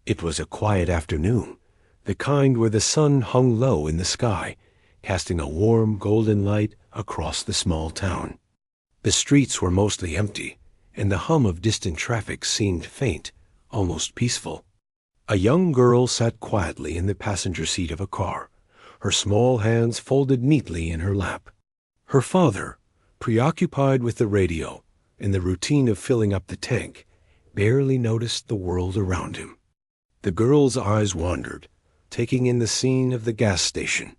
It was a quiet afternoon, the kind where the sun hung low in the sky, casting a warm golden light across the small town. The streets were mostly empty, and the hum of distant traffic seemed faint, almost peaceful. A young girl sat quietly in the passenger seat of a car, her small hands folded neatly in her lap. Her father, preoccupied with the radio and the routine of filling up the tank, barely noticed the world around him. The girl's eyes wandered, taking in the scene of the gas station.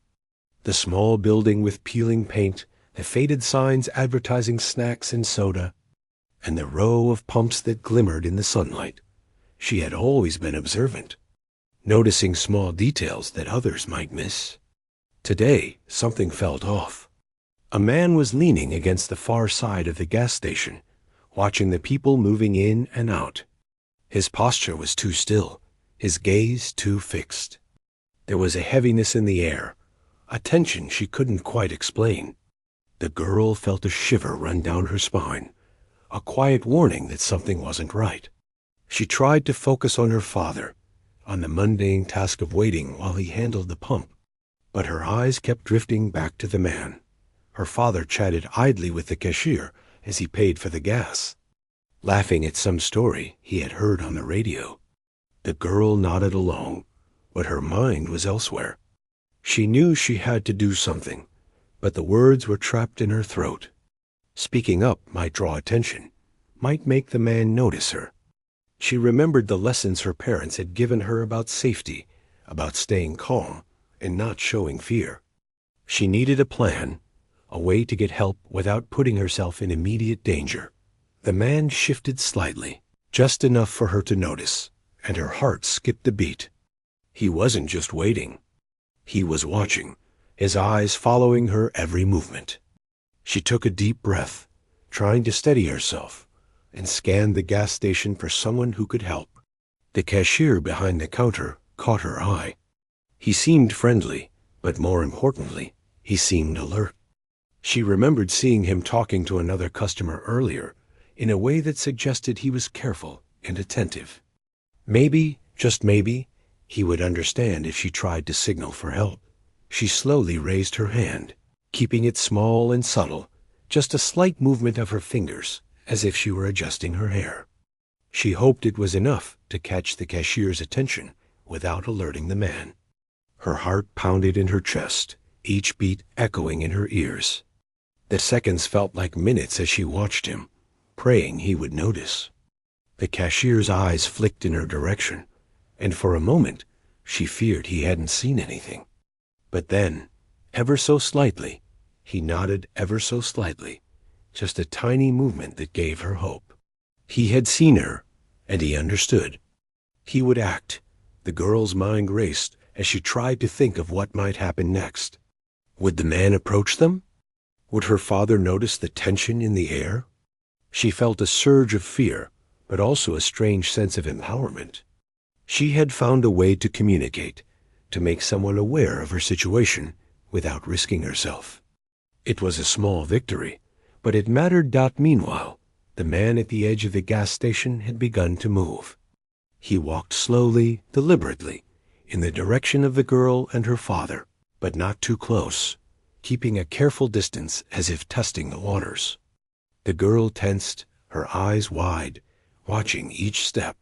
The small building with peeling paint, the faded signs advertising snacks and soda, and the row of pumps that glimmered in the sunlight. She had always been observant, noticing small details that others might miss. Today, something felt off. A man was leaning against the far side of the gas station, watching the people moving in and out. His posture was too still, his gaze too fixed. There was a heaviness in the air, a tension she couldn't quite explain. The girl felt a shiver run down her spine, a quiet warning that something wasn't right. She tried to focus on her father, on the mundane task of waiting while he handled the pump, but her eyes kept drifting back to the man. Her father chatted idly with the cashier as he paid for the gas, laughing at some story he had heard on the radio. The girl nodded along, but her mind was elsewhere. She knew she had to do something, but the words were trapped in her throat. Speaking up might draw attention, might make the man notice her. She remembered the lessons her parents had given her about safety, about staying calm and not showing fear. She needed a plan, a way to get help without putting herself in immediate danger. The man shifted slightly, just enough for her to notice, and her heart skipped a beat. He wasn't just waiting. He was watching, his eyes following her every movement. She took a deep breath, trying to steady herself, and scanned the gas station for someone who could help. The cashier behind the counter caught her eye. He seemed friendly, but more importantly, he seemed alert. She remembered seeing him talking to another customer earlier, in a way that suggested he was careful and attentive. Maybe, just maybe, he would understand if she tried to signal for help. She slowly raised her hand, keeping it small and subtle, just a slight movement of her fingers, as if she were adjusting her hair. She hoped it was enough to catch the cashier's attention without alerting the man. Her heart pounded in her chest, each beat echoing in her ears. The seconds felt like minutes as she watched him, praying he would notice. The cashier's eyes flicked in her direction, and for a moment she feared he hadn't seen anything. But then, ever so slightly, he nodded ever so slightly, just a tiny movement that gave her hope. He had seen her, and he understood. He would act. The girl's mind raced as she tried to think of what might happen next. Would the man approach them? Would her father notice the tension in the air? She felt a surge of fear, but also a strange sense of empowerment. She had found a way to communicate, to make someone aware of her situation without risking herself. It was a small victory, but it mattered. Meanwhile, the man at the edge of the gas station had begun to move. He walked slowly, deliberately, in the direction of the girl and her father, but not too close, keeping a careful distance as if testing the waters. The girl tensed, her eyes wide, watching each step.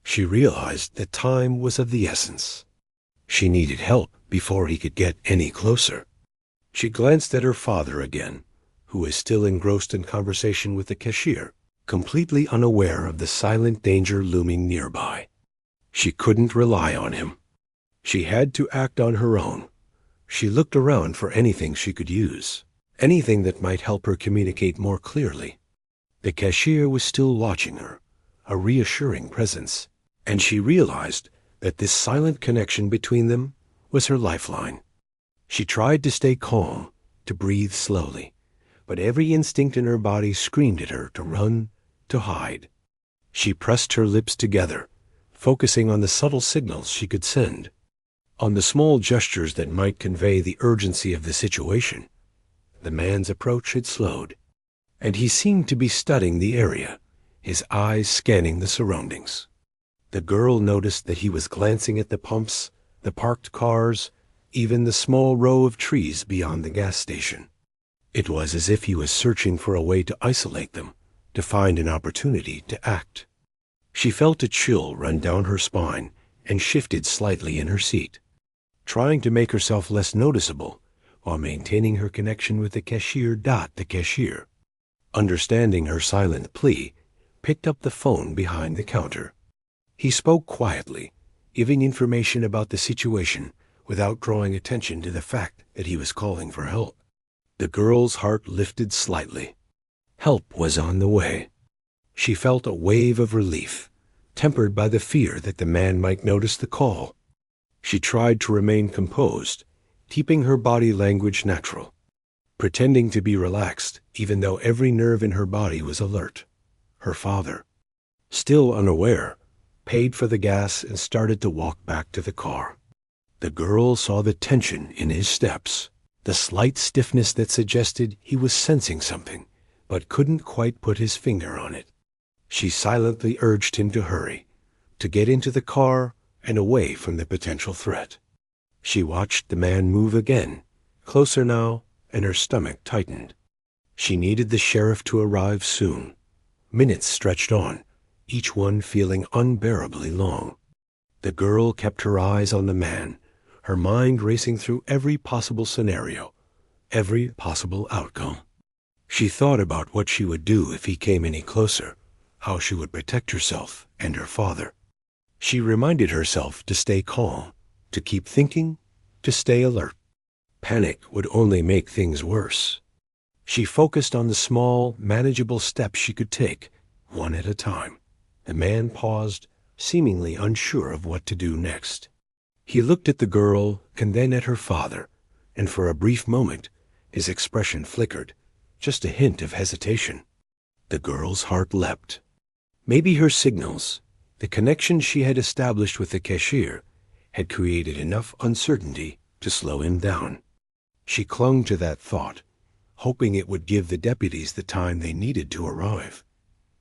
She realized that time was of the essence. She needed help before he could get any closer. She glanced at her father again, who was still engrossed in conversation with the cashier, completely unaware of the silent danger looming nearby. She couldn't rely on him. She had to act on her own. She looked around for anything she could use, anything that might help her communicate more clearly. The cashier was still watching her, a reassuring presence, and she realized that this silent connection between them was her lifeline. She tried to stay calm, to breathe slowly, but every instinct in her body screamed at her to run, to hide. She pressed her lips together, focusing on the subtle signals she could send, on the small gestures that might convey the urgency of the situation. The man's approach had slowed, and he seemed to be studying the area, his eyes scanning the surroundings. The girl noticed that he was glancing at the pumps, the parked cars, even the small row of trees beyond the gas station. It was as if he was searching for a way to isolate them, to find an opportunity to act. She felt a chill run down her spine and shifted slightly in her seat, trying to make herself less noticeable while maintaining her connection with the cashier. The cashier, understanding her silent plea, picked up the phone behind the counter. He spoke quietly, giving information about the situation without drawing attention to the fact that he was calling for help. The girl's heart lifted slightly. Help was on the way. She felt a wave of relief, tempered by the fear that the man might notice the call. She tried to remain composed, keeping her body language natural, pretending to be relaxed even though every nerve in her body was alert. Her father, still unaware, paid for the gas and started to walk back to the car. The girl saw the tension in his steps, the slight stiffness that suggested he was sensing something, but couldn't quite put his finger on it. She silently urged him to hurry, to get into the car and away from the potential threat. She watched the man move again, closer now, and her stomach tightened. She needed the sheriff to arrive soon. Minutes stretched on, each one feeling unbearably long. The girl kept her eyes on the man, her mind racing through every possible scenario, every possible outcome. She thought about what she would do if he came any closer, how she would protect herself and her father. She reminded herself to stay calm, to keep thinking, to stay alert. Panic would only make things worse. She focused on the small, manageable steps she could take, one at a time. The man paused, seemingly unsure of what to do next. He looked at the girl and then at her father, and for a brief moment, his expression flickered, just a hint of hesitation. The girl's heart leapt. Maybe her signals, the connection she had established with the cashier, had created enough uncertainty to slow him down. She clung to that thought, hoping it would give the deputies the time they needed to arrive.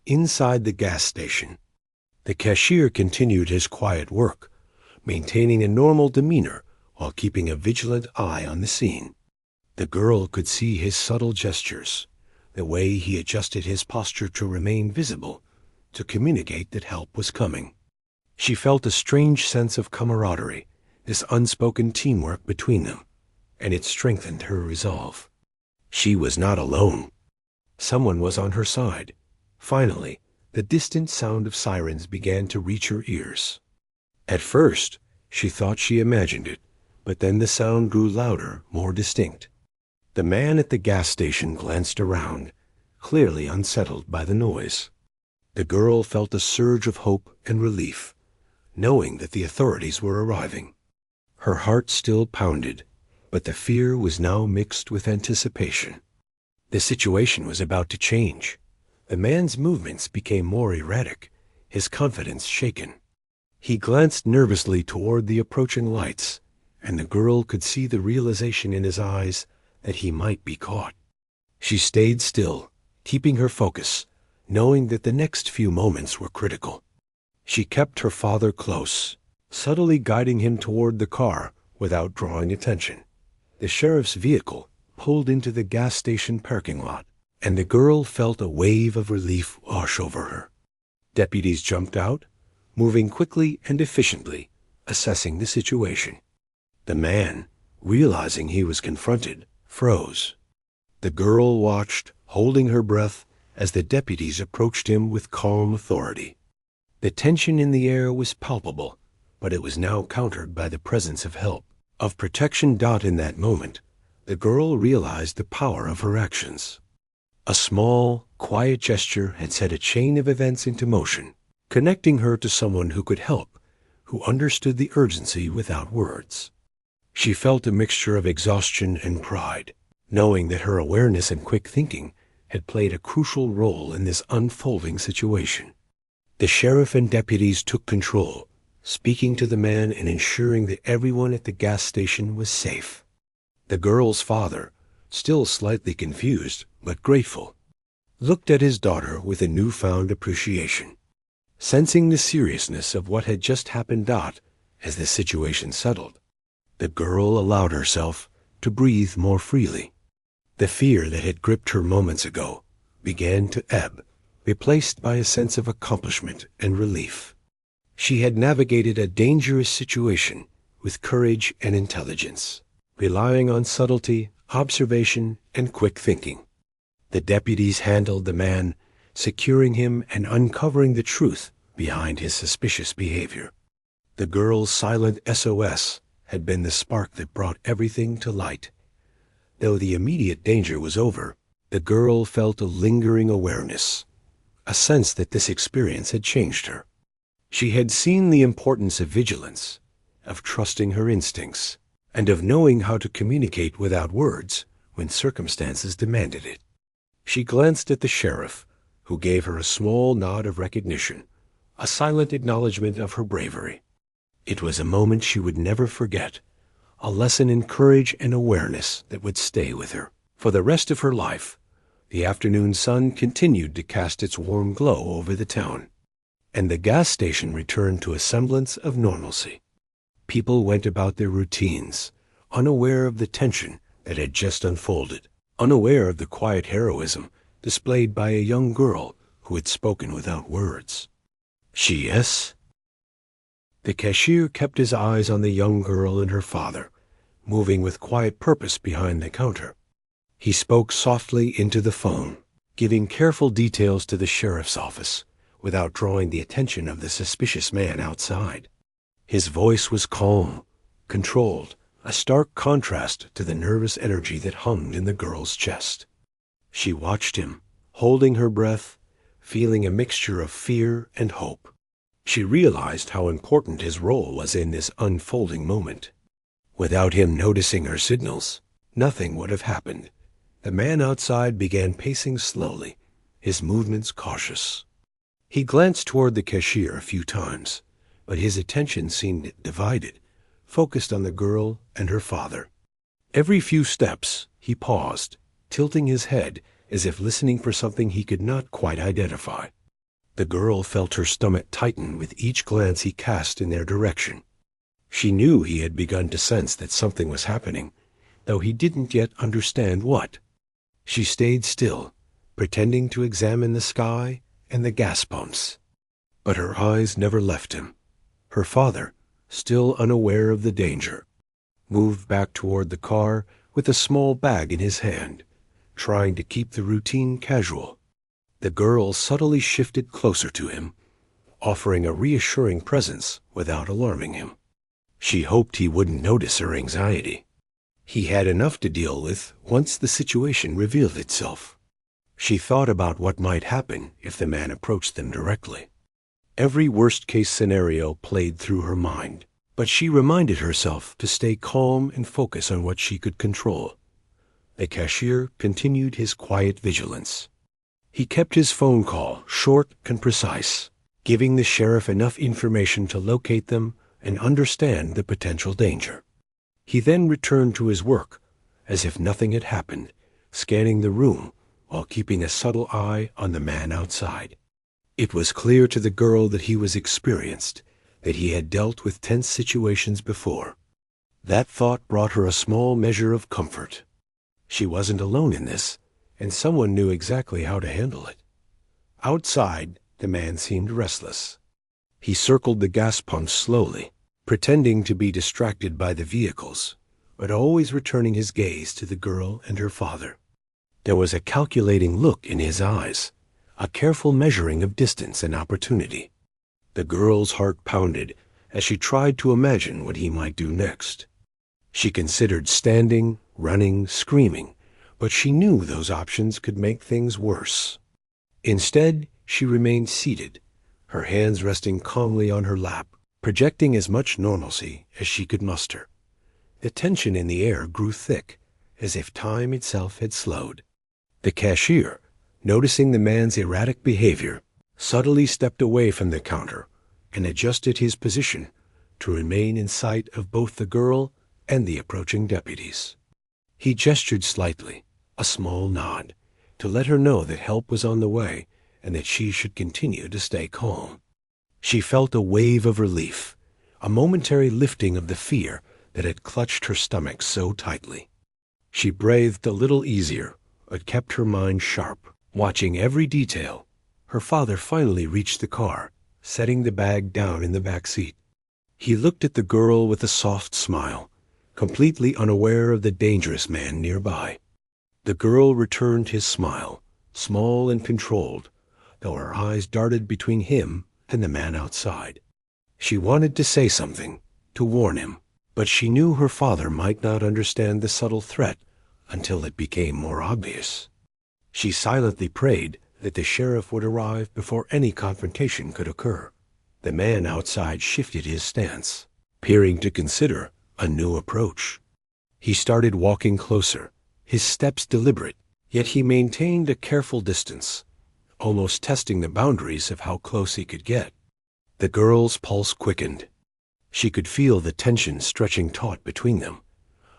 Inside the gas station, the cashier continued his quiet work, maintaining a normal demeanor while keeping a vigilant eye on the scene. The girl could see his subtle gestures, the way he adjusted his posture to remain visible, to communicate that help was coming. She felt a strange sense of camaraderie, this unspoken teamwork between them, and it strengthened her resolve. She was not alone. Someone was on her side. Finally, the distant sound of sirens began to reach her ears. At first, she thought she imagined it, but then the sound grew louder, more distinct. The man at the gas station glanced around, clearly unsettled by the noise. The girl felt a surge of hope and relief, knowing that the authorities were arriving. Her heart still pounded, but the fear was now mixed with anticipation. The situation was about to change. The man's movements became more erratic, his confidence shaken. He glanced nervously toward the approaching lights, and the girl could see the realization in his eyes that he might be caught. She stayed still, keeping her focus, knowing that the next few moments were critical. She kept her father close, subtly guiding him toward the car without drawing attention. The sheriff's vehicle pulled into the gas station parking lot, and the girl felt a wave of relief wash over her. Deputies jumped out, moving quickly and efficiently, assessing the situation. The man, realizing he was confronted, froze. The girl watched, holding her breath, as the deputies approached him with calm authority. The tension in the air was palpable, but it was now countered by the presence of help, of protection. In that moment, the girl realized the power of her actions. A small, quiet gesture had set a chain of events into motion, connecting her to someone who could help, who understood the urgency without words. She felt a mixture of exhaustion and pride, knowing that her awareness and quick thinking had played a crucial role in this unfolding situation. The sheriff and deputies took control, speaking to the man and ensuring that everyone at the gas station was safe. The girl's father, still slightly confused but grateful, looked at his daughter with a newfound appreciation. Sensing the seriousness of what had just happened, as the situation settled, the girl allowed herself to breathe more freely. The fear that had gripped her moments ago began to ebb, replaced by a sense of accomplishment and relief. She had navigated a dangerous situation with courage and intelligence, relying on subtlety, observation, and quick thinking. The deputies handled the man, securing him and uncovering the truth behind his suspicious behavior. The girl's silent SOS had been the spark that brought everything to light. Though the immediate danger was over, the girl felt a lingering awareness, a sense that this experience had changed her. She had seen the importance of vigilance, of trusting her instincts, and of knowing how to communicate without words when circumstances demanded it. She glanced at the sheriff, who gave her a small nod of recognition, a silent acknowledgement of her bravery. It was a moment she would never forget, a lesson in courage and awareness that would stay with her for the rest of her life. The afternoon sun continued to cast its warm glow over the town, and the gas station returned to a semblance of normalcy. People went about their routines, unaware of the tension that had just unfolded, unaware of the quiet heroism displayed by a young girl who had spoken without words. Yes? The cashier kept his eyes on the young girl and her father, moving with quiet purpose behind the counter. He spoke softly into the phone, giving careful details to the sheriff's office, without drawing the attention of the suspicious man outside. His voice was calm, controlled, a stark contrast to the nervous energy that hummed in the girl's chest. She watched him, holding her breath, feeling a mixture of fear and hope. She realized how important his role was in this unfolding moment. Without him noticing her signals, nothing would have happened. The man outside began pacing slowly, his movements cautious. He glanced toward the cashier a few times, but his attention seemed divided, focused on the girl and her father. Every few steps, he paused, tilting his head as if listening for something he could not quite identify. The girl felt her stomach tighten with each glance he cast in their direction. She knew he had begun to sense that something was happening, though he didn't yet understand what. She stayed still, pretending to examine the sky and the gas pumps. But her eyes never left him. Her father, still unaware of the danger, moved back toward the car with a small bag in his hand, trying to keep the routine casual. The girl subtly shifted closer to him, offering a reassuring presence without alarming him. She hoped he wouldn't notice her anxiety. He had enough to deal with once the situation revealed itself. She thought about what might happen if the man approached them directly. Every worst-case scenario played through her mind, but she reminded herself to stay calm and focus on what she could control. The cashier continued his quiet vigilance. He kept his phone call short and precise, giving the sheriff enough information to locate them and understand the potential danger. He then returned to his work, as if nothing had happened, scanning the room while keeping a subtle eye on the man outside. It was clear to the girl that he was experienced, that he had dealt with tense situations before. That thought brought her a small measure of comfort. She wasn't alone in this, and someone knew exactly how to handle it. Outside, the man seemed restless. He circled the gas pumps slowly, pretending to be distracted by the vehicles, but always returning his gaze to the girl and her father. There was a calculating look in his eyes, a careful measuring of distance and opportunity. The girl's heart pounded as she tried to imagine what he might do next. She considered standing, running, screaming, but she knew those options could make things worse. Instead, she remained seated, her hands resting calmly on her lap, projecting as much normalcy as she could muster. The tension in the air grew thick, as if time itself had slowed. The cashier, noticing the man's erratic behavior, subtly stepped away from the counter and adjusted his position to remain in sight of both the girl and the approaching deputies. He gestured slightly, a small nod, to let her know that help was on the way and that she should continue to stay calm. She felt a wave of relief, a momentary lifting of the fear that had clutched her stomach so tightly. She breathed a little easier, but kept her mind sharp, watching every detail. Her father finally reached the car, setting the bag down in the back seat. He looked at the girl with a soft smile, completely unaware of the dangerous man nearby. The girl returned his smile, small and controlled, though her eyes darted between him and the man outside. She wanted to say something, to warn him, but she knew her father might not understand the subtle threat until it became more obvious. She silently prayed that the sheriff would arrive before any confrontation could occur. The man outside shifted his stance, appearing to consider a new approach. He started walking closer, his steps deliberate, yet he maintained a careful distance, almost testing the boundaries of how close he could get. The girl's pulse quickened. She could feel the tension stretching taut between them,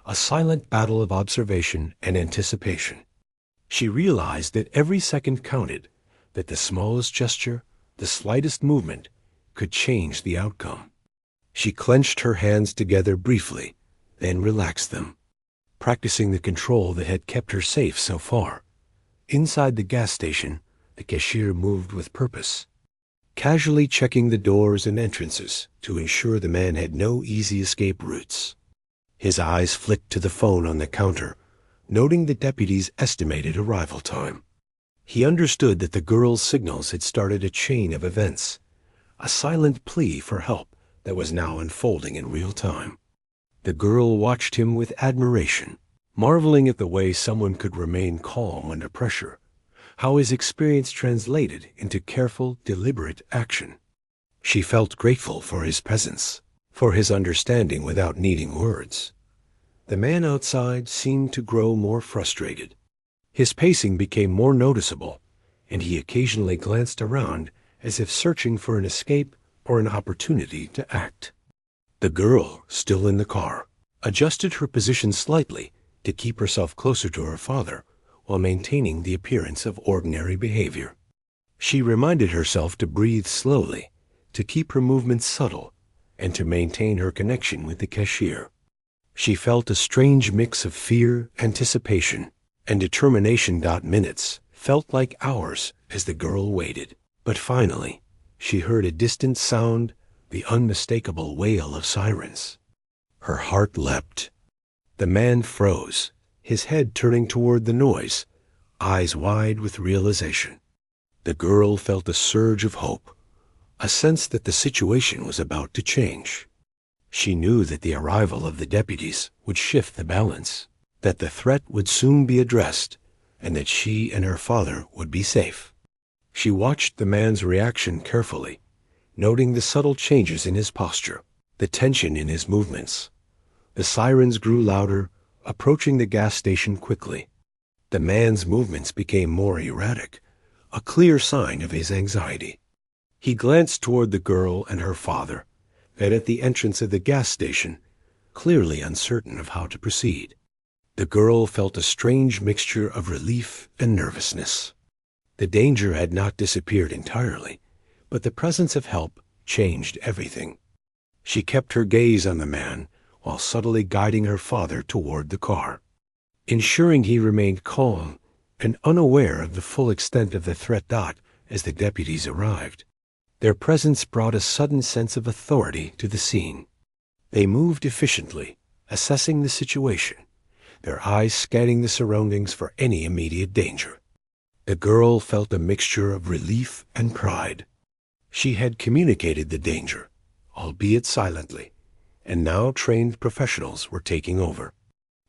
a silent battle of observation and anticipation. She realized that every second counted, that the smallest gesture, the slightest movement, could change the outcome. She clenched her hands together briefly, then relaxed them, practicing the control that had kept her safe so far. Inside the gas station, the cashier moved with purpose, casually checking the doors and entrances to ensure the man had no easy escape routes. His eyes flicked to the phone on the counter, noting the deputy's estimated arrival time. He understood that the girl's signals had started a chain of events, a silent plea for help that was now unfolding in real time. The girl watched him with admiration, marveling at the way someone could remain calm under pressure, how his experience translated into careful, deliberate action. She felt grateful for his presence, for his understanding without needing words. The man outside seemed to grow more frustrated. His pacing became more noticeable, and he occasionally glanced around as if searching for an escape or an opportunity to act. The girl, still in the car, adjusted her position slightly to keep herself closer to her father while maintaining the appearance of ordinary behavior. She reminded herself to breathe slowly, to keep her movements subtle, and to maintain her connection with the cashier. She felt a strange mix of fear, anticipation, and determination. Minutes felt like hours as the girl waited. But finally, she heard a distant sound, the unmistakable wail of sirens. Her heart leapt. The man froze, his head turning toward the noise, eyes wide with realization. The girl felt a surge of hope, a sense that the situation was about to change. She knew that the arrival of the deputies would shift the balance, that the threat would soon be addressed, and that she and her father would be safe. She watched the man's reaction carefully, noting the subtle changes in his posture, the tension in his movements. The sirens grew louder, approaching the gas station quickly. The man's movements became more erratic, a clear sign of his anxiety. He glanced toward the girl and her father, then at the entrance of the gas station, clearly uncertain of how to proceed. The girl felt a strange mixture of relief and nervousness. The danger had not disappeared entirely, but the presence of help changed everything. She kept her gaze on the man while subtly guiding her father toward the car, ensuring he remained calm and unaware of the full extent of the threat. As the deputies arrived, their presence brought a sudden sense of authority to the scene. They moved efficiently, assessing the situation, their eyes scanning the surroundings for any immediate danger. The girl felt a mixture of relief and pride. She had communicated the danger, albeit silently, and now trained professionals were taking over.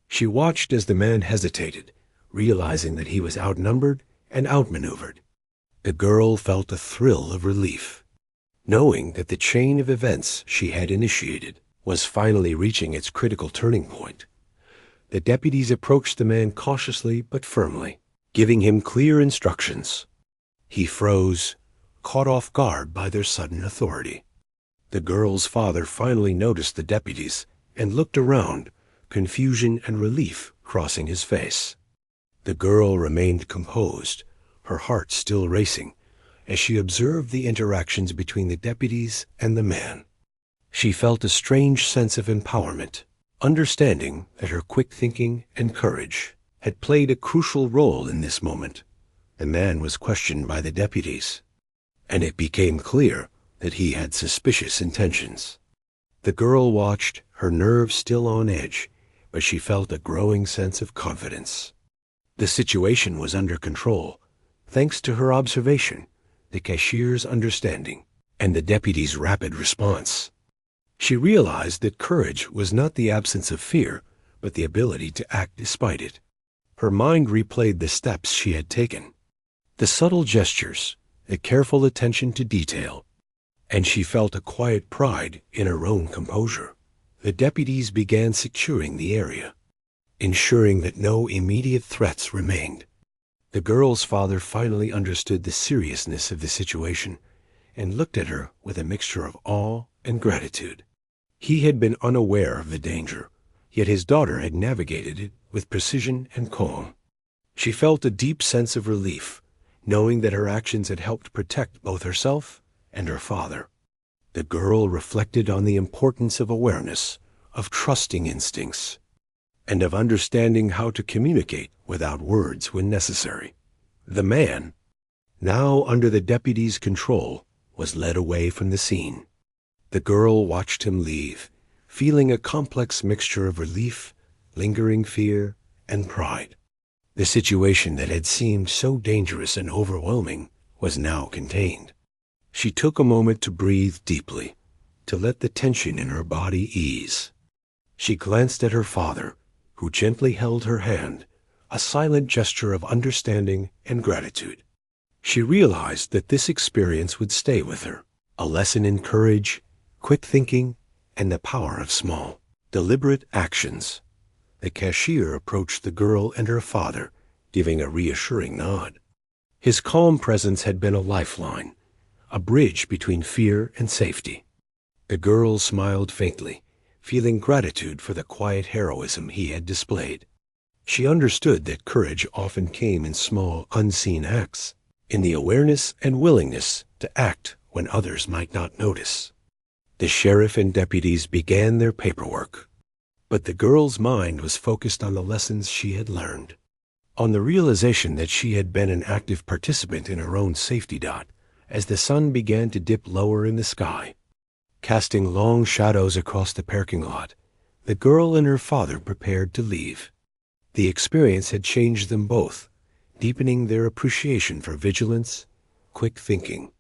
She watched as the man hesitated, realizing that he was outnumbered and outmaneuvered. The girl felt a thrill of relief, knowing that the chain of events she had initiated was finally reaching its critical turning point. The deputies approached the man cautiously but firmly, giving him clear instructions. He froze, caught off guard by their sudden authority. The girl's father finally noticed the deputies and looked around, confusion and relief crossing his face. The girl remained composed, her heart still racing, as she observed the interactions between the deputies and the man. She felt a strange sense of empowerment, understanding that her quick thinking and courage had played a crucial role in this moment. The man was questioned by the deputies, and it became clear that he had suspicious intentions. The girl watched, her nerves still on edge, but she felt a growing sense of confidence. The situation was under control, thanks to her observation, the cashier's understanding, and the deputy's rapid response. She realized that courage was not the absence of fear, but the ability to act despite it. Her mind replayed the steps she had taken, the subtle gestures, the careful attention to detail, and she felt a quiet pride in her own composure. The deputies began securing the area, ensuring that no immediate threats remained. The girl's father finally understood the seriousness of the situation and looked at her with a mixture of awe and gratitude. He had been unaware of the danger, yet his daughter had navigated it with precision and calm. She felt a deep sense of relief, knowing that her actions had helped protect both herself and her father. The girl reflected on the importance of awareness, of trusting instincts, and of understanding how to communicate without words when necessary. The man, now under the deputy's control, was led away from the scene. The girl watched him leave, feeling a complex mixture of relief, lingering fear, and pride. The situation that had seemed so dangerous and overwhelming was now contained. She took a moment to breathe deeply, to let the tension in her body ease. She glanced at her father, who gently held her hand, a silent gesture of understanding and gratitude. She realized that this experience would stay with her, a lesson in courage, quick thinking, and the power of small, deliberate actions. The cashier approached the girl and her father, giving a reassuring nod. His calm presence had been a lifeline, a bridge between fear and safety. The girl smiled faintly, feeling gratitude for the quiet heroism he had displayed. She understood that courage often came in small, unseen acts, in the awareness and willingness to act when others might not notice. The sheriff and deputies began their paperwork, but the girl's mind was focused on the lessons she had learned, on the realization that she had been an active participant in her own safety. As the sun began to dip lower in the sky, casting long shadows across the parking lot, the girl and her father prepared to leave. The experience had changed them both, deepening their appreciation for vigilance, quick thinking.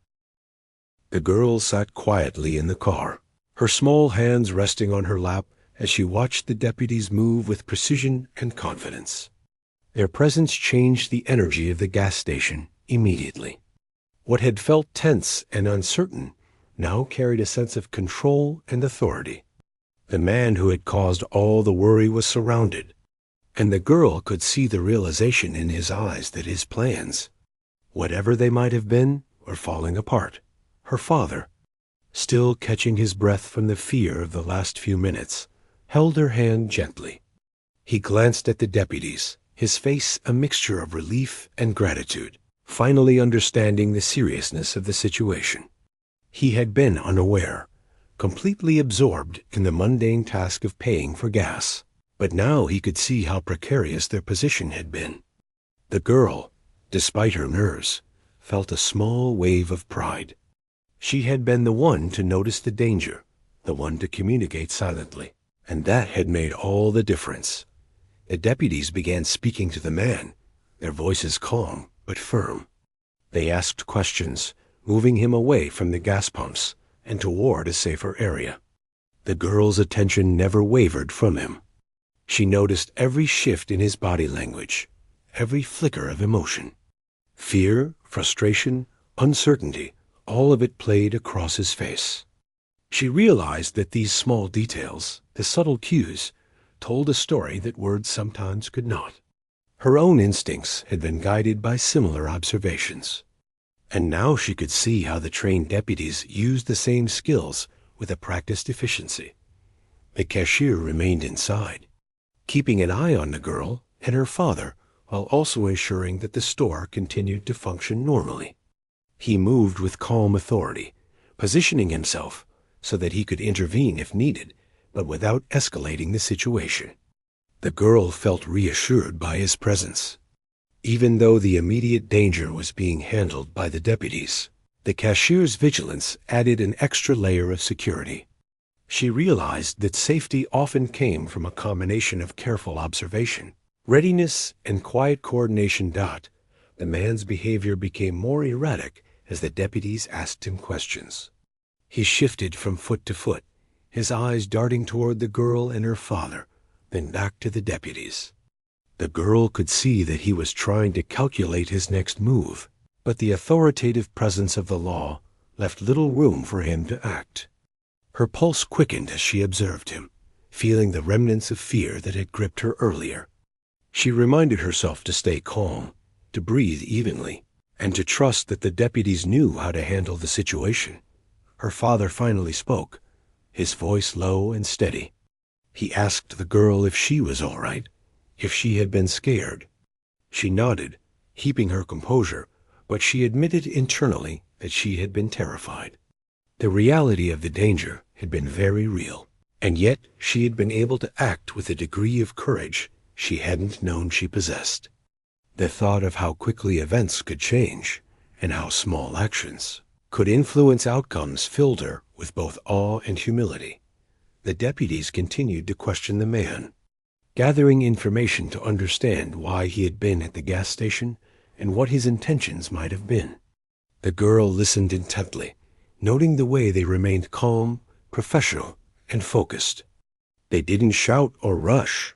The girl sat quietly in the car, her small hands resting on her lap as she watched the deputies move with precision and confidence. Their presence changed the energy of the gas station immediately. What had felt tense and uncertain now carried a sense of control and authority. The man who had caused all the worry was surrounded, and the girl could see the realization in his eyes that his plans, whatever they might have been, were falling apart. Her father, still catching his breath from the fear of the last few minutes, held her hand gently. He glanced at the deputies, his face a mixture of relief and gratitude, finally understanding the seriousness of the situation. He had been unaware, completely absorbed in the mundane task of paying for gas, but now he could see how precarious their position had been. The girl, despite her nerves, felt a small wave of pride. She had been the one to notice the danger, the one to communicate silently, and that had made all the difference. The deputies began speaking to the man, their voices calm but firm. They asked questions, moving him away from the gas pumps and toward a safer area. The girl's attention never wavered from him. She noticed every shift in his body language, every flicker of emotion. Fear, frustration, uncertainty, all of it played across his face. She realized that these small details, the subtle cues, told a story that words sometimes could not. Her own instincts had been guided by similar observations, and now she could see how the trained deputies used the same skills with a practiced efficiency. The cashier remained inside, keeping an eye on the girl and her father while also ensuring that the store continued to function normally. He moved with calm authority, positioning himself so that he could intervene if needed, but without escalating the situation. The girl felt reassured by his presence. Even though the immediate danger was being handled by the deputies, the cashier's vigilance added an extra layer of security. She realized that safety often came from a combination of careful observation, readiness, and quiet coordination. The man's behavior became more erratic as the deputies asked him questions. He shifted from foot to foot, his eyes darting toward the girl and her father, then back to the deputies. The girl could see that he was trying to calculate his next move, but the authoritative presence of the law left little room for him to act. Her pulse quickened as she observed him, feeling the remnants of fear that had gripped her earlier. She reminded herself to stay calm, to breathe evenly, and to trust that the deputies knew how to handle the situation. Her father finally spoke, his voice low and steady. He asked the girl if she was all right, if she had been scared. She nodded, keeping her composure, but she admitted internally that she had been terrified. The reality of the danger had been very real, and yet she had been able to act with a degree of courage she hadn't known she possessed. The thought of how quickly events could change, and how small actions could influence outcomes, filled her with both awe and humility. The deputies continued to question the man, gathering information to understand why he had been at the gas station and what his intentions might have been. The girl listened intently, noting the way they remained calm, professional, and focused. They didn't shout or rush.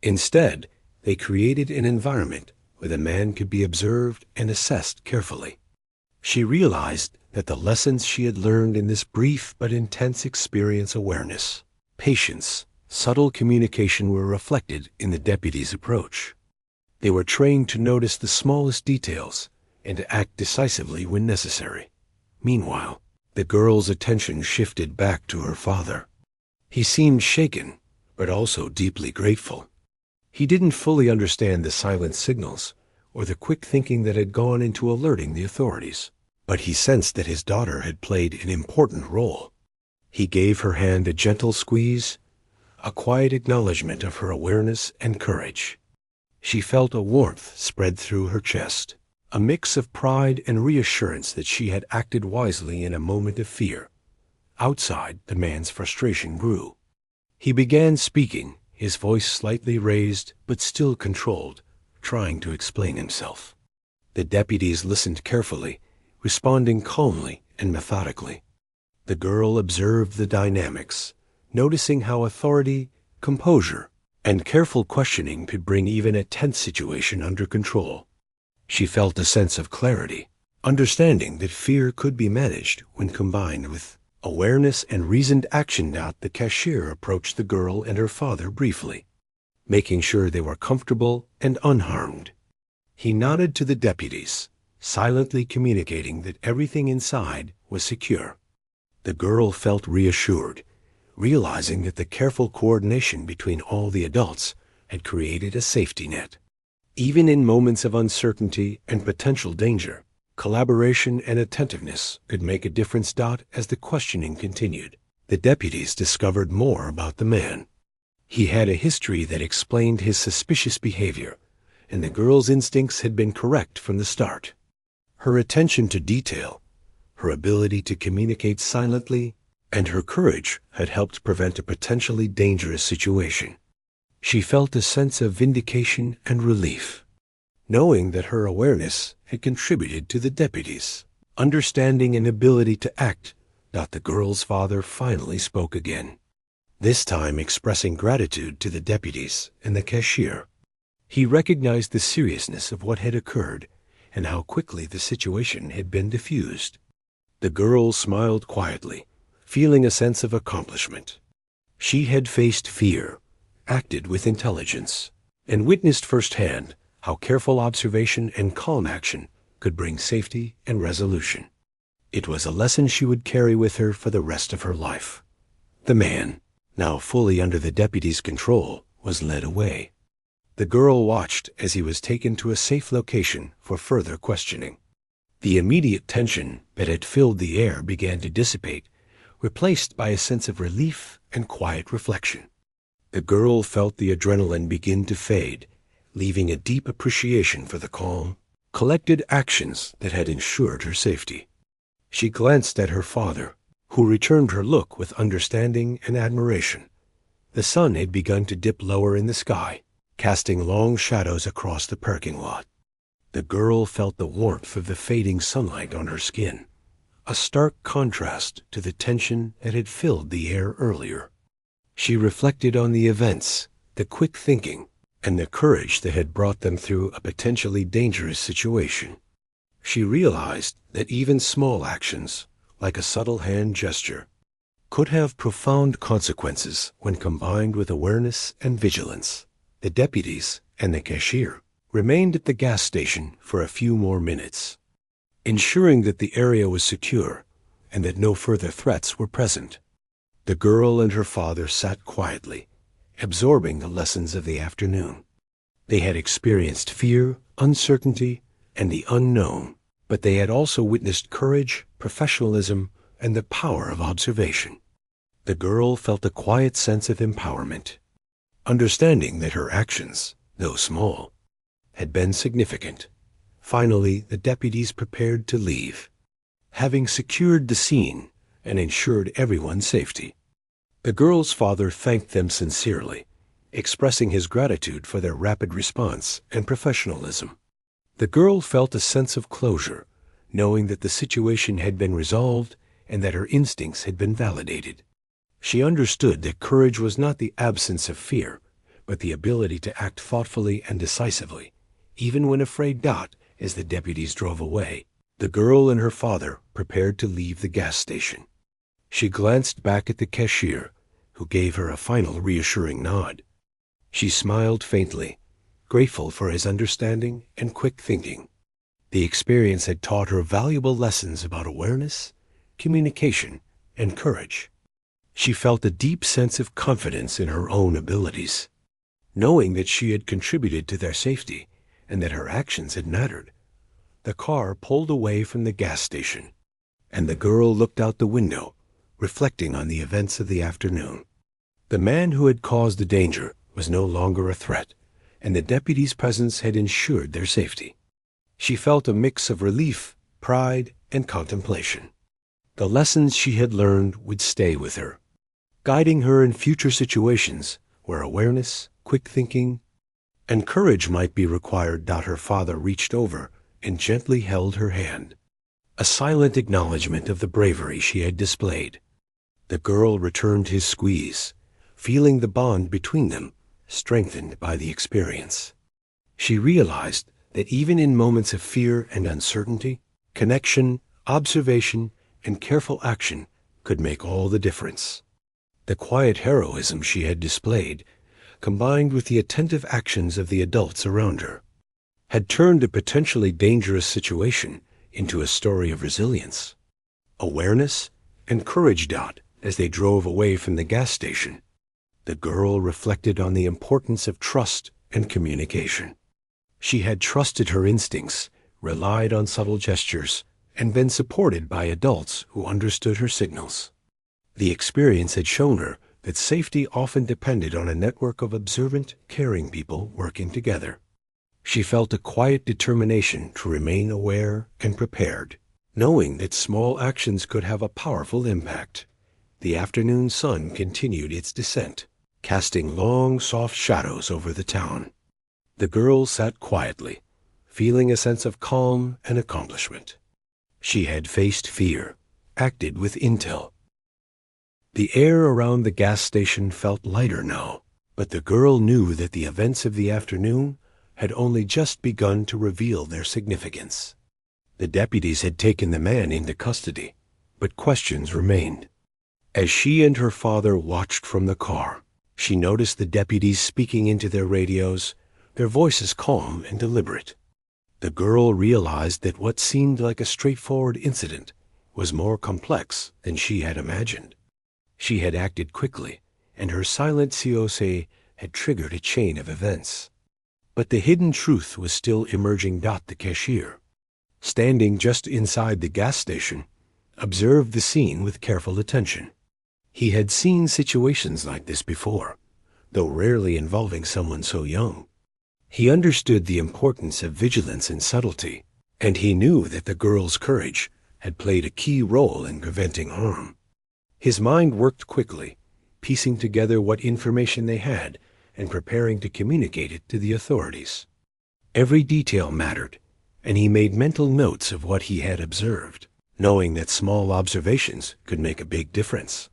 Instead, they created an environment where the man could be observed and assessed carefully. She realized that the lessons she had learned in this brief but intense experience, awareness, patience, subtle communication, were reflected in the deputies' approach. They were trained to notice the smallest details and to act decisively when necessary. Meanwhile, the girl's attention shifted back to her father. He seemed shaken, but also deeply grateful. He didn't fully understand the silent signals or the quick thinking that had gone into alerting the authorities, but he sensed that his daughter had played an important role. He gave her hand a gentle squeeze, a quiet acknowledgement of her awareness and courage. She felt a warmth spread through her chest, a mix of pride and reassurance that she had acted wisely in a moment of fear. Outside, the man's frustration grew. He began speaking, his voice slightly raised but still controlled, trying to explain himself. The deputies listened carefully, responding calmly and methodically. The girl observed the dynamics, noticing how authority, composure, and careful questioning could bring even a tense situation under control. She felt a sense of clarity, understanding that fear could be managed when combined with awareness and reasoned action. The cashier approached the girl and her father briefly, making sure they were comfortable and unharmed. He nodded to the deputies, silently communicating that everything inside was secure. The girl felt reassured, realizing that the careful coordination between all the adults had created a safety net. Even in moments of uncertainty and potential danger, collaboration and attentiveness could make a difference. As the questioning continued, the deputies discovered more about the man. He had a history that explained his suspicious behavior, and the girl's instincts had been correct from the start. Her attention to detail, her ability to communicate silently, and her courage had helped prevent a potentially dangerous situation. She felt a sense of vindication and relief, knowing that her awareness had contributed to the deputies' understanding and ability to act. The girl's father finally spoke again, this time expressing gratitude to the deputies and the cashier. He recognized the seriousness of what had occurred and how quickly the situation had been diffused. The girl smiled quietly, feeling a sense of accomplishment. She had faced fear, acted with intelligence, and witnessed firsthand how careful observation and calm action could bring safety and resolution. It was a lesson she would carry with her for the rest of her life. The man, now fully under the deputy's control, was led away. The girl watched as he was taken to a safe location for further questioning. The immediate tension that had filled the air began to dissipate, replaced by a sense of relief and quiet reflection. The girl felt the adrenaline begin to fade, leaving a deep appreciation for the calm, collected actions that had ensured her safety. She glanced at her father, who returned her look with understanding and admiration. The sun had begun to dip lower in the sky, casting long shadows across the parking lot. The girl felt the warmth of the fading sunlight on her skin, a stark contrast to the tension that had filled the air earlier. She reflected on the events, the quick thinking, and the courage that had brought them through a potentially dangerous situation. She realized that even small actions, like a subtle hand gesture, could have profound consequences when combined with awareness and vigilance. The deputies and the cashier remained at the gas station for a few more minutes, ensuring that the area was secure and that no further threats were present. The girl and her father sat quietly, absorbing the lessons of the afternoon. They had experienced fear, uncertainty, and the unknown, but they had also witnessed courage, professionalism, and the power of observation. The girl felt a quiet sense of empowerment, understanding that her actions, though small, had been significant. Finally, the deputies prepared to leave, having secured the scene and ensured everyone's safety. The girl's father thanked them sincerely, expressing his gratitude for their rapid response and professionalism. The girl felt a sense of closure, knowing that the situation had been resolved and that her instincts had been validated. She understood that courage was not the absence of fear, but the ability to act thoughtfully and decisively, even when afraid. As the deputies drove away, the girl and her father prepared to leave the gas station. She glanced back at the cashier, who gave her a final reassuring nod. She smiled faintly, grateful for his understanding and quick thinking. The experience had taught her valuable lessons about awareness, communication, and courage. She felt a deep sense of confidence in her own abilities, knowing that she had contributed to their safety and that her actions had mattered. The car pulled away from the gas station, and the girl looked out the window, reflecting on the events of the afternoon. The man who had caused the danger was no longer a threat, and the deputy's presence had ensured their safety. She felt a mix of relief, pride, and contemplation. The lessons she had learned would stay with her, guiding her in future situations where awareness, quick thinking, and courage might be required. Her father reached over and gently held her hand, a silent acknowledgement of the bravery she had displayed. The girl returned his squeeze, feeling the bond between them strengthened by the experience. She realized that even in moments of fear and uncertainty, connection, observation, and careful action could make all the difference. The quiet heroism she had displayed, combined with the attentive actions of the adults around her, had turned a potentially dangerous situation into a story of resilience, awareness, and courage. As they drove away from the gas station, the girl reflected on the importance of trust and communication. She had trusted her instincts, relied on subtle gestures, and been supported by adults who understood her signals. The experience had shown her that safety often depended on a network of observant, caring people working together. She felt a quiet determination to remain aware and prepared, knowing that small actions could have a powerful impact. The afternoon sun continued its descent, casting long, soft shadows over the town. The girl sat quietly, feeling a sense of calm and accomplishment. She had faced fear, acted with intel. The air around the gas station felt lighter now, but the girl knew that the events of the afternoon had only just begun to reveal their significance. The deputies had taken the man into custody, but questions remained. As she and her father watched from the car, she noticed the deputies speaking into their radios, their voices calm and deliberate. The girl realized that what seemed like a straightforward incident was more complex than she had imagined. She had acted quickly, and her silent SOS had triggered a chain of events. But the hidden truth was still emerging. The cashier, standing just inside the gas station, observed the scene with careful attention. He had seen situations like this before, though rarely involving someone so young. He understood the importance of vigilance and subtlety, and he knew that the girl's courage had played a key role in preventing harm. His mind worked quickly, piecing together what information they had and preparing to communicate it to the authorities. Every detail mattered, and he made mental notes of what he had observed, knowing that small observations could make a big difference.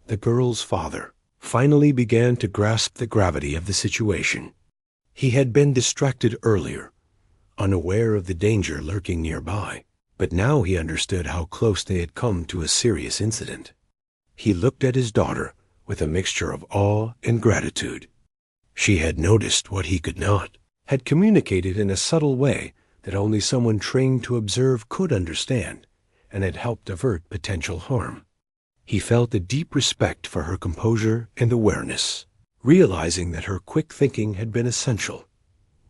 The girl's father finally began to grasp the gravity of the situation. He had been distracted earlier, unaware of the danger lurking nearby, but now he understood how close they had come to a serious incident. He looked at his daughter with a mixture of awe and gratitude. She had noticed what he could not, had communicated in a subtle way that only someone trained to observe could understand, and had helped avert potential harm. He felt a deep respect for her composure and awareness, realizing that her quick thinking had been essential.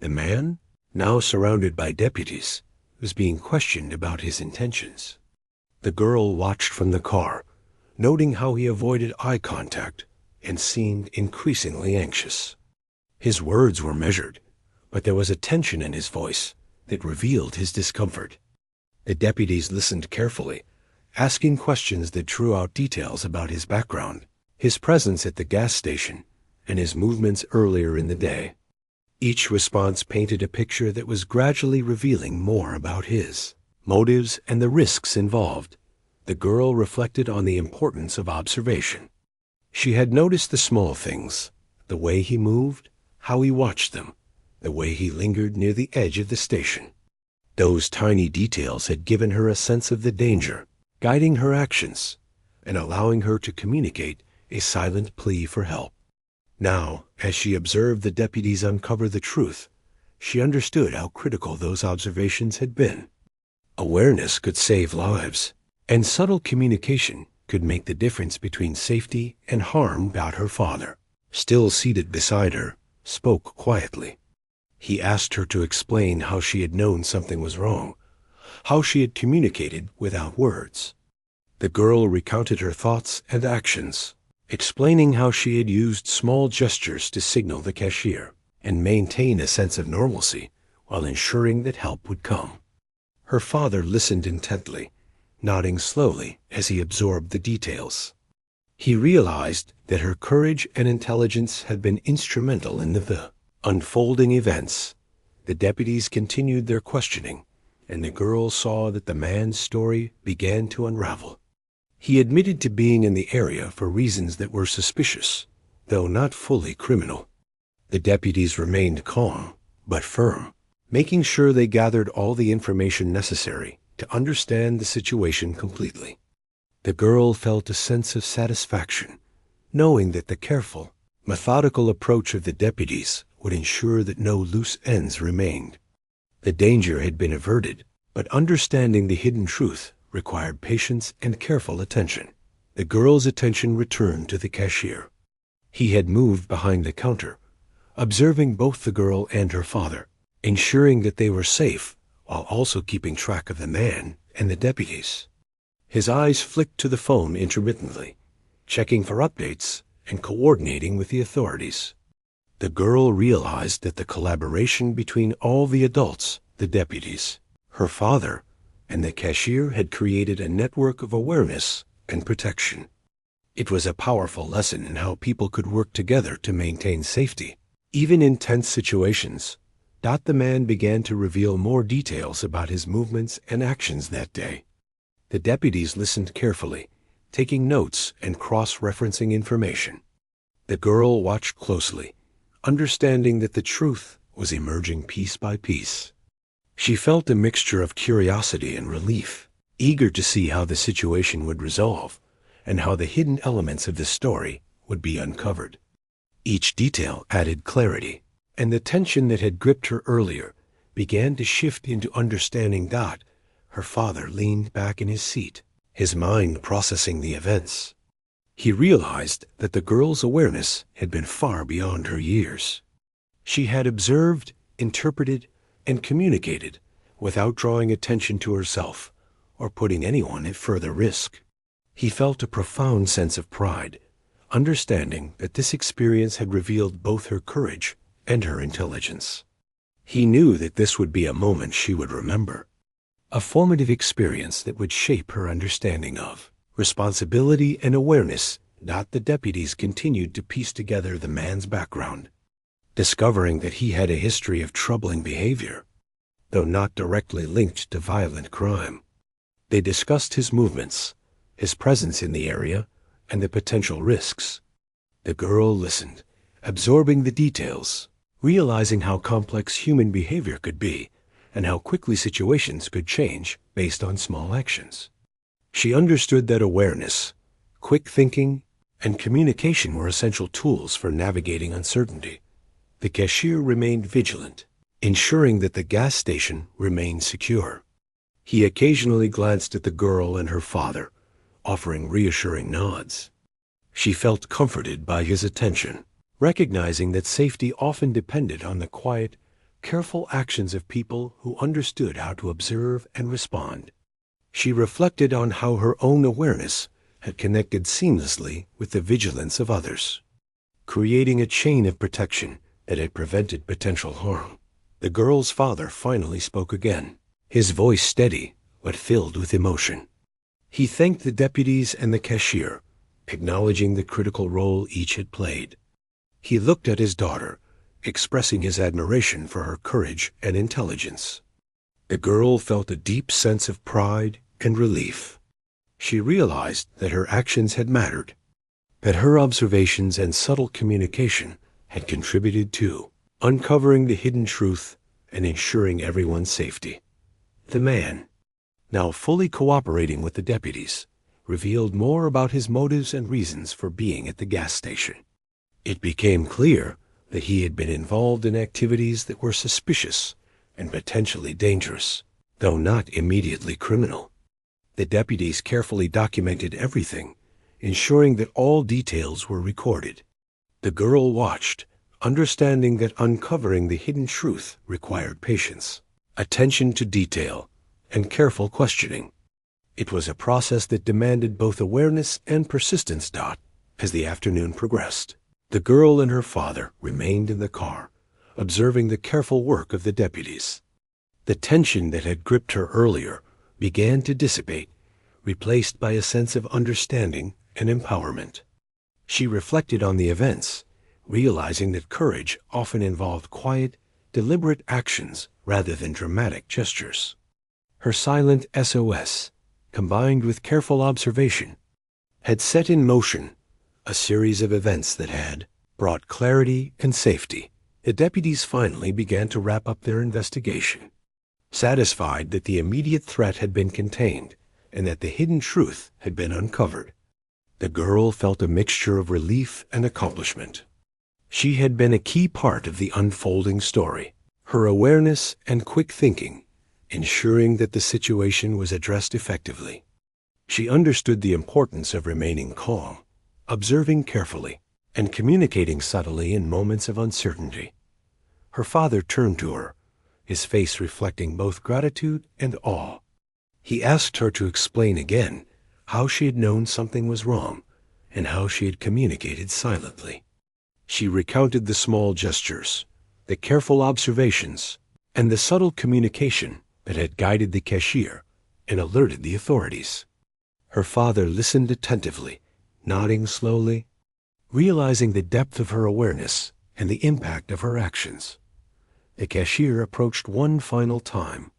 The man, now surrounded by deputies, was being questioned about his intentions. The girl watched from the car, noting how he avoided eye contact and seemed increasingly anxious. His words were measured, but there was a tension in his voice that revealed his discomfort. The deputies listened carefully, asking questions that drew out details about his background, his presence at the gas station, and his movements earlier in the day. Each response painted a picture that was gradually revealing more about his motives and the risks involved. The girl reflected on the importance of observation. She had noticed the small things, the way he moved, how he watched them, the way he lingered near the edge of the station. Those tiny details had given her a sense of the danger, guiding her actions and allowing her to communicate a silent plea for help. Now, as she observed the deputies uncover the truth, she understood how critical those observations had been. Awareness could save lives, and subtle communication could make the difference between safety and harm. About her father, still seated beside her, spoke quietly. He asked her to explain how she had known something was wrong, how she had communicated without words. The girl recounted her thoughts and actions, explaining how she had used small gestures to signal the cashier and maintain a sense of normalcy while ensuring that help would come. Her father listened intently, nodding slowly as he absorbed the details. He realized that her courage and intelligence had been instrumental in the unfolding events. The deputies continued their questioning, and the girl saw that the man's story began to unravel. He admitted to being in the area for reasons that were suspicious, though not fully criminal. The deputies remained calm, but firm, making sure they gathered all the information necessary to understand the situation completely. The girl felt a sense of satisfaction, knowing that the careful, methodical approach of the deputies would ensure that no loose ends remained. The danger had been averted, but understanding the hidden truth required patience and careful attention. The girl's attention returned to the cashier. He had moved behind the counter, observing both the girl and her father, ensuring that they were safe while also keeping track of the man and the deputies. His eyes flicked to the phone intermittently, checking for updates and coordinating with the authorities. The girl realized that the collaboration between all the adults, the deputies, her father, and the cashier had created a network of awareness and protection. It was a powerful lesson in how people could work together to maintain safety, even in tense situations. The man began to reveal more details about his movements and actions that day. The deputies listened carefully, taking notes and cross-referencing information. The girl watched closely, understanding that the truth was emerging piece by piece. She felt a mixture of curiosity and relief, eager to see how the situation would resolve and how the hidden elements of the story would be uncovered. Each detail added clarity, and the tension that had gripped her earlier began to shift into understanding. Her father leaned back in his seat, his mind processing the events. He realized that the girl's awareness had been far beyond her years. She had observed, interpreted, and communicated without drawing attention to herself or putting anyone at further risk. He felt a profound sense of pride, understanding that this experience had revealed both her courage and her intelligence. He knew that this would be a moment she would remember, a formative experience that would shape her understanding of responsibility and awareness. The deputies continued to piece together the man's background, discovering that he had a history of troubling behavior, though not directly linked to violent crime. They discussed his movements, his presence in the area, and the potential risks. The girl listened, absorbing the details, realizing how complex human behavior could be and how quickly situations could change based on small actions. She understood that awareness, quick thinking, and communication were essential tools for navigating uncertainty. The cashier remained vigilant, ensuring that the gas station remained secure. He occasionally glanced at the girl and her father, offering reassuring nods. She felt comforted by his attention, recognizing that safety often depended on the quiet, careful actions of people who understood how to observe and respond. She reflected on how her own awareness had connected seamlessly with the vigilance of others, creating a chain of protection that had prevented potential harm. The girl's father finally spoke again, his voice steady but filled with emotion. He thanked the deputies and the cashier, acknowledging the critical role each had played. He looked at his daughter, expressing his admiration for her courage and intelligence. The girl felt a deep sense of pride and relief. She realized that her actions had mattered, that her observations and subtle communication had contributed to uncovering the hidden truth and ensuring everyone's safety. The man, now fully cooperating with the deputies, revealed more about his motives and reasons for being at the gas station. It became clear that he had been involved in activities that were suspicious and potentially dangerous, though not immediately criminal. The deputies carefully documented everything, ensuring that all details were recorded. The girl watched, understanding that uncovering the hidden truth required patience, attention to detail, and careful questioning. It was a process that demanded both awareness and persistence. As the afternoon progressed, the girl and her father remained in the car, observing the careful work of the deputies. The tension that had gripped her earlier began to dissipate, replaced by a sense of understanding and empowerment. She reflected on the events, realizing that courage often involved quiet, deliberate actions rather than dramatic gestures. Her silent SOS, combined with careful observation, had set in motion a series of events that had brought clarity and safety. The deputies finally began to wrap up their investigation, satisfied that the immediate threat had been contained and that the hidden truth had been uncovered. The girl felt a mixture of relief and accomplishment. She had been a key part of the unfolding story, her awareness and quick thinking ensuring that the situation was addressed effectively. She understood the importance of remaining calm, observing carefully, and communicating subtly in moments of uncertainty. Her father turned to her, his face reflecting both gratitude and awe. He asked her to explain again how she had known something was wrong and how she had communicated silently. She recounted the small gestures, the careful observations, and the subtle communication that had guided the cashier and alerted the authorities. Her father listened attentively, nodding slowly, realizing the depth of her awareness and the impact of her actions. The cashier approached one final time,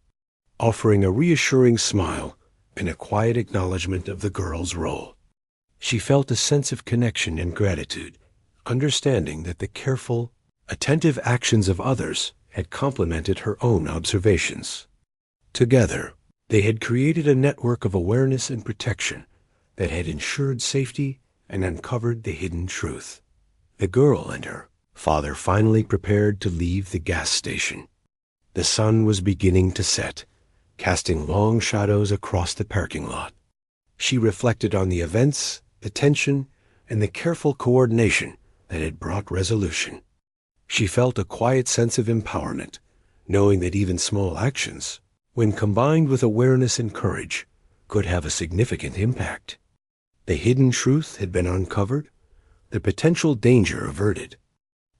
offering a reassuring smile and a quiet acknowledgement of the girl's role. She felt a sense of connection and gratitude, understanding that the careful, attentive actions of others had complemented her own observations. Together, they had created a network of awareness and protection that had ensured safety and uncovered the hidden truth. The girl and her father finally prepared to leave the gas station. The sun was beginning to set, casting long shadows across the parking lot. She reflected on the events, the tension, and the careful coordination that had brought resolution. She felt a quiet sense of empowerment, knowing that even small actions when combined with awareness and courage, could have a significant impact. The hidden truth had been uncovered, the potential danger averted,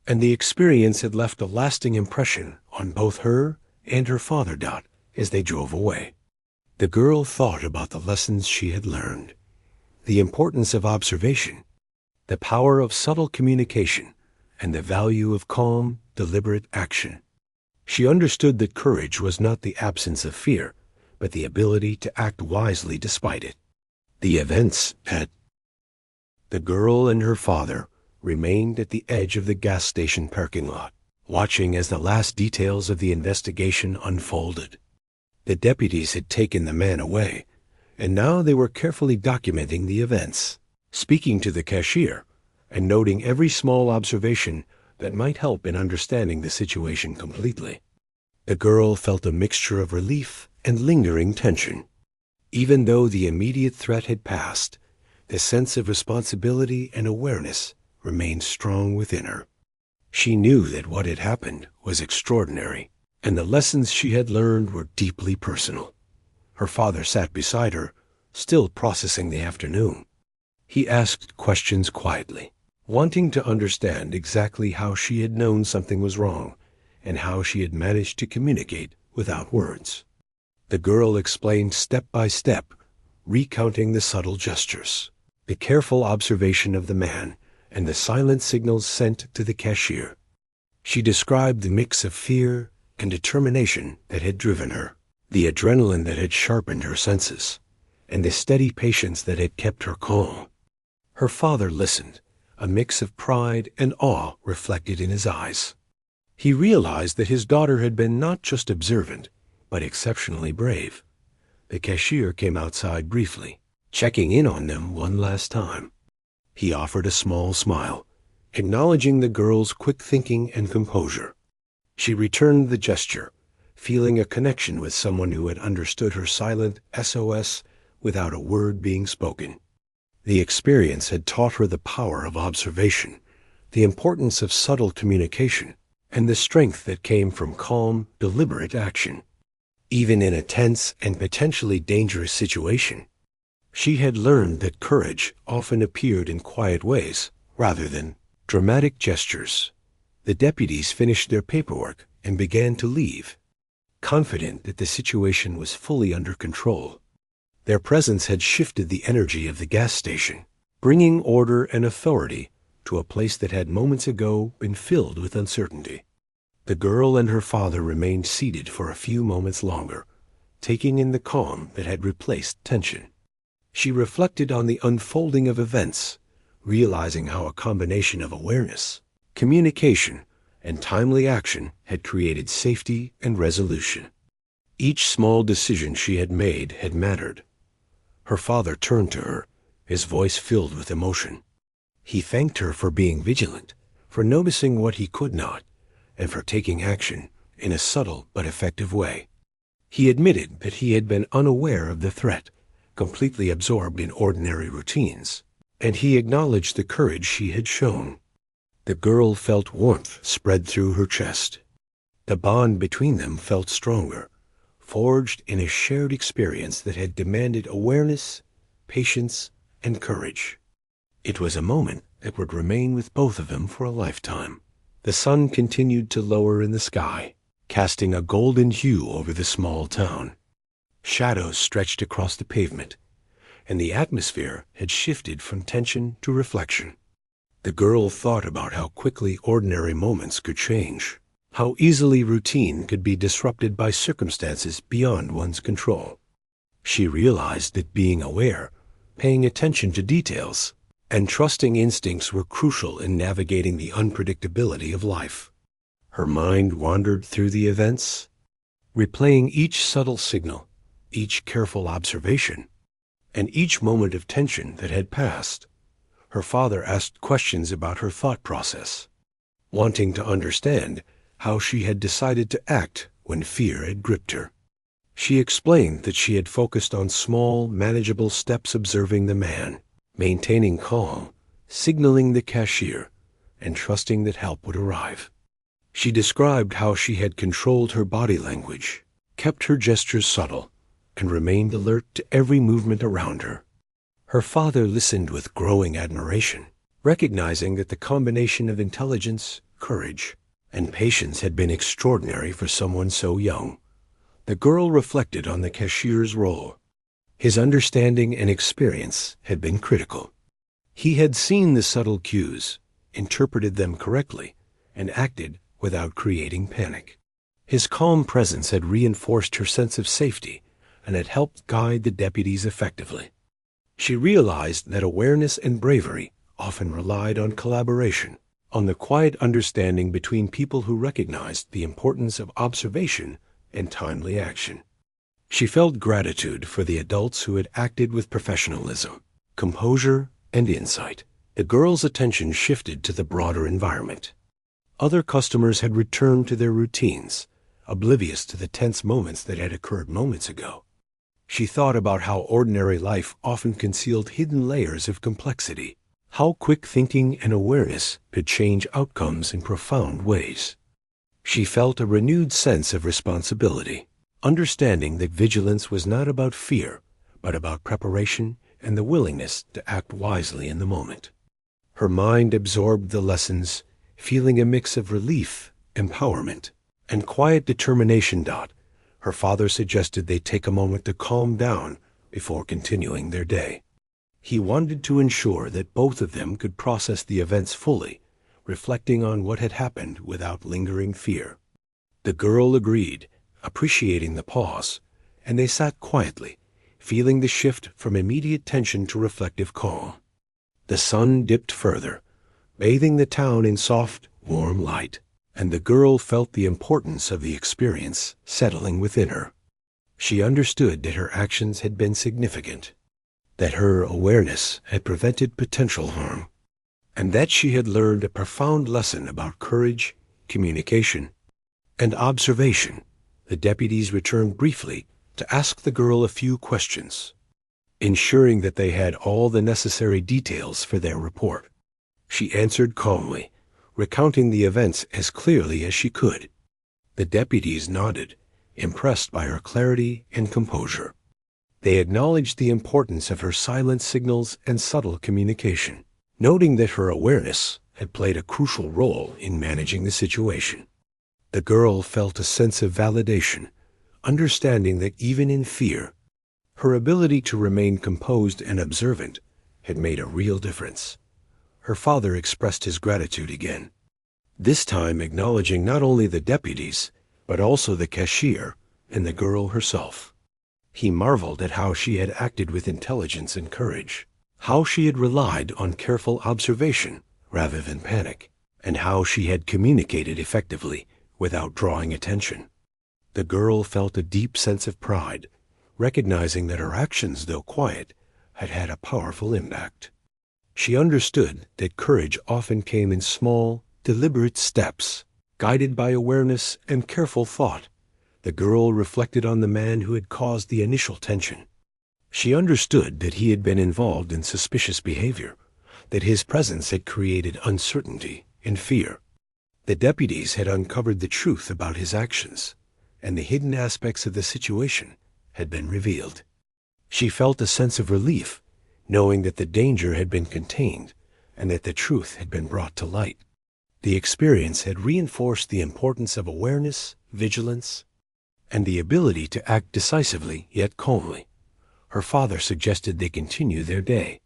and the experience had left a lasting impression on both her and her father. As they drove away, the girl thought about the lessons she had learned, the importance of observation, the power of subtle communication, and the value of calm, deliberate action. She understood that courage was not the absence of fear, but the ability to act wisely despite it. The events at the girl and her father remained at the edge of the gas station parking lot, watching as the last details of the investigation unfolded. The deputies had taken the man away, and now they were carefully documenting the events, speaking to the cashier, and noting every small observation that might help in understanding the situation completely. The girl felt a mixture of relief and lingering tension. Even though the immediate threat had passed, the sense of responsibility and awareness remained strong within her. She knew that what had happened was extraordinary, and the lessons she had learned were deeply personal. Her father sat beside her, still processing the afternoon. He asked questions quietly, wanting to understand exactly how she had known something was wrong and how she had managed to communicate without words. The girl explained step by step, recounting the subtle gestures, the careful observation of the man, and the silent signals sent to the cashier. She described the mix of fear and determination that had driven her, the adrenaline that had sharpened her senses, and the steady patience that had kept her calm. Her father listened, a mix of pride and awe reflected in his eyes. He realized that his daughter had been not just observant, but exceptionally brave. The cashier came outside briefly, checking in on them one last time. He offered a small smile, acknowledging the girl's quick thinking and composure. She returned the gesture, feeling a connection with someone who had understood her silent SOS without a word being spoken. The experience had taught her the power of observation, the importance of subtle communication, and the strength that came from calm, deliberate action. Even in a tense and potentially dangerous situation, she had learned that courage often appeared in quiet ways rather than dramatic gestures. The deputies finished their paperwork and began to leave, confident that the situation was fully under control. Their presence had shifted the energy of the gas station, bringing order and authority to a place that had moments ago been filled with uncertainty. The girl and her father remained seated for a few moments longer, taking in the calm that had replaced tension. She reflected on the unfolding of events, realizing how a combination of awareness, communication, and timely action had created safety and resolution. Each small decision she had made had mattered. Her father turned to her, his voice filled with emotion. He thanked her for being vigilant, for noticing what he could not, and for taking action in a subtle but effective way. He admitted that he had been unaware of the threat, completely absorbed in ordinary routines, and he acknowledged the courage she had shown. The girl felt warmth spread through her chest. The bond between them felt stronger, forged in a shared experience that had demanded awareness, patience, and courage. It was a moment that would remain with both of them for a lifetime. The sun continued to lower in the sky, casting a golden hue over the small town. Shadows stretched across the pavement, and the atmosphere had shifted from tension to reflection. The girl thought about how quickly ordinary moments could change, how easily routine could be disrupted by circumstances beyond one's control. She realized that being aware, paying attention to details, and trusting instincts were crucial in navigating the unpredictability of life. Her mind wandered through the events, replaying each subtle signal, each careful observation, and each moment of tension that had passed. Her father asked questions about her thought process, wanting to understand how she had decided to act when fear had gripped her. She explained that she had focused on small, manageable steps, observing the man, maintaining calm, signaling the cashier, and trusting that help would arrive. She described how she had controlled her body language, kept her gestures subtle, and remained alert to every movement around her. Her father listened with growing admiration, recognizing that the combination of intelligence, courage, and patience had been extraordinary for someone so young. The girl reflected on the cashier's role. His understanding and experience had been critical. He had seen the subtle cues, interpreted them correctly, and acted without creating panic. His calm presence had reinforced her sense of safety and had helped guide the deputies effectively. She realized that awareness and bravery often relied on collaboration, on the quiet understanding between people who recognized the importance of observation and timely action. She felt gratitude for the adults who had acted with professionalism, composure, and insight. The girl's attention shifted to the broader environment. Other customers had returned to their routines, oblivious to the tense moments that had occurred moments ago. She thought about how ordinary life often concealed hidden layers of complexity, how quick thinking and awareness could change outcomes in profound ways. She felt a renewed sense of responsibility, understanding that vigilance was not about fear, but about preparation and the willingness to act wisely in the moment. Her mind absorbed the lessons, feeling a mix of relief, empowerment, and quiet determination. Her father suggested they take a moment to calm down before continuing their day. He wanted to ensure that both of them could process the events fully, reflecting on what had happened without lingering fear. The girl agreed, appreciating the pause, and they sat quietly, feeling the shift from immediate tension to reflective calm. The sun dipped further, bathing the town in soft, warm light, and the girl felt the importance of the experience settling within her. She understood that her actions had been significant, that her awareness had prevented potential harm, and that she had learned a profound lesson about courage, communication, and observation. The deputies returned briefly to ask the girl a few questions, ensuring that they had all the necessary details for their report. She answered calmly, recounting the events as clearly as she could. The deputies nodded, impressed by her clarity and composure. They acknowledged the importance of her silent signals and subtle communication, noting that her awareness had played a crucial role in managing the situation. The girl felt a sense of validation, understanding that even in fear, her ability to remain composed and observant had made a real difference. Her father expressed his gratitude again, this time acknowledging not only the deputies, but also the cashier and the girl herself. He marveled at how she had acted with intelligence and courage, how she had relied on careful observation rather than panic, and how she had communicated effectively without drawing attention. The girl felt a deep sense of pride, recognizing that her actions, though quiet, had had a powerful impact. She understood that courage often came in small, deliberate steps, guided by awareness and careful thought. The girl reflected on the man who had caused the initial tension. She understood that he had been involved in suspicious behavior, that his presence had created uncertainty and fear. The deputies had uncovered the truth about his actions, and the hidden aspects of the situation had been revealed. She felt a sense of relief, knowing that the danger had been contained and that the truth had been brought to light. The experience had reinforced the importance of awareness, vigilance, and the ability to act decisively yet calmly. Her father suggested they continue their day,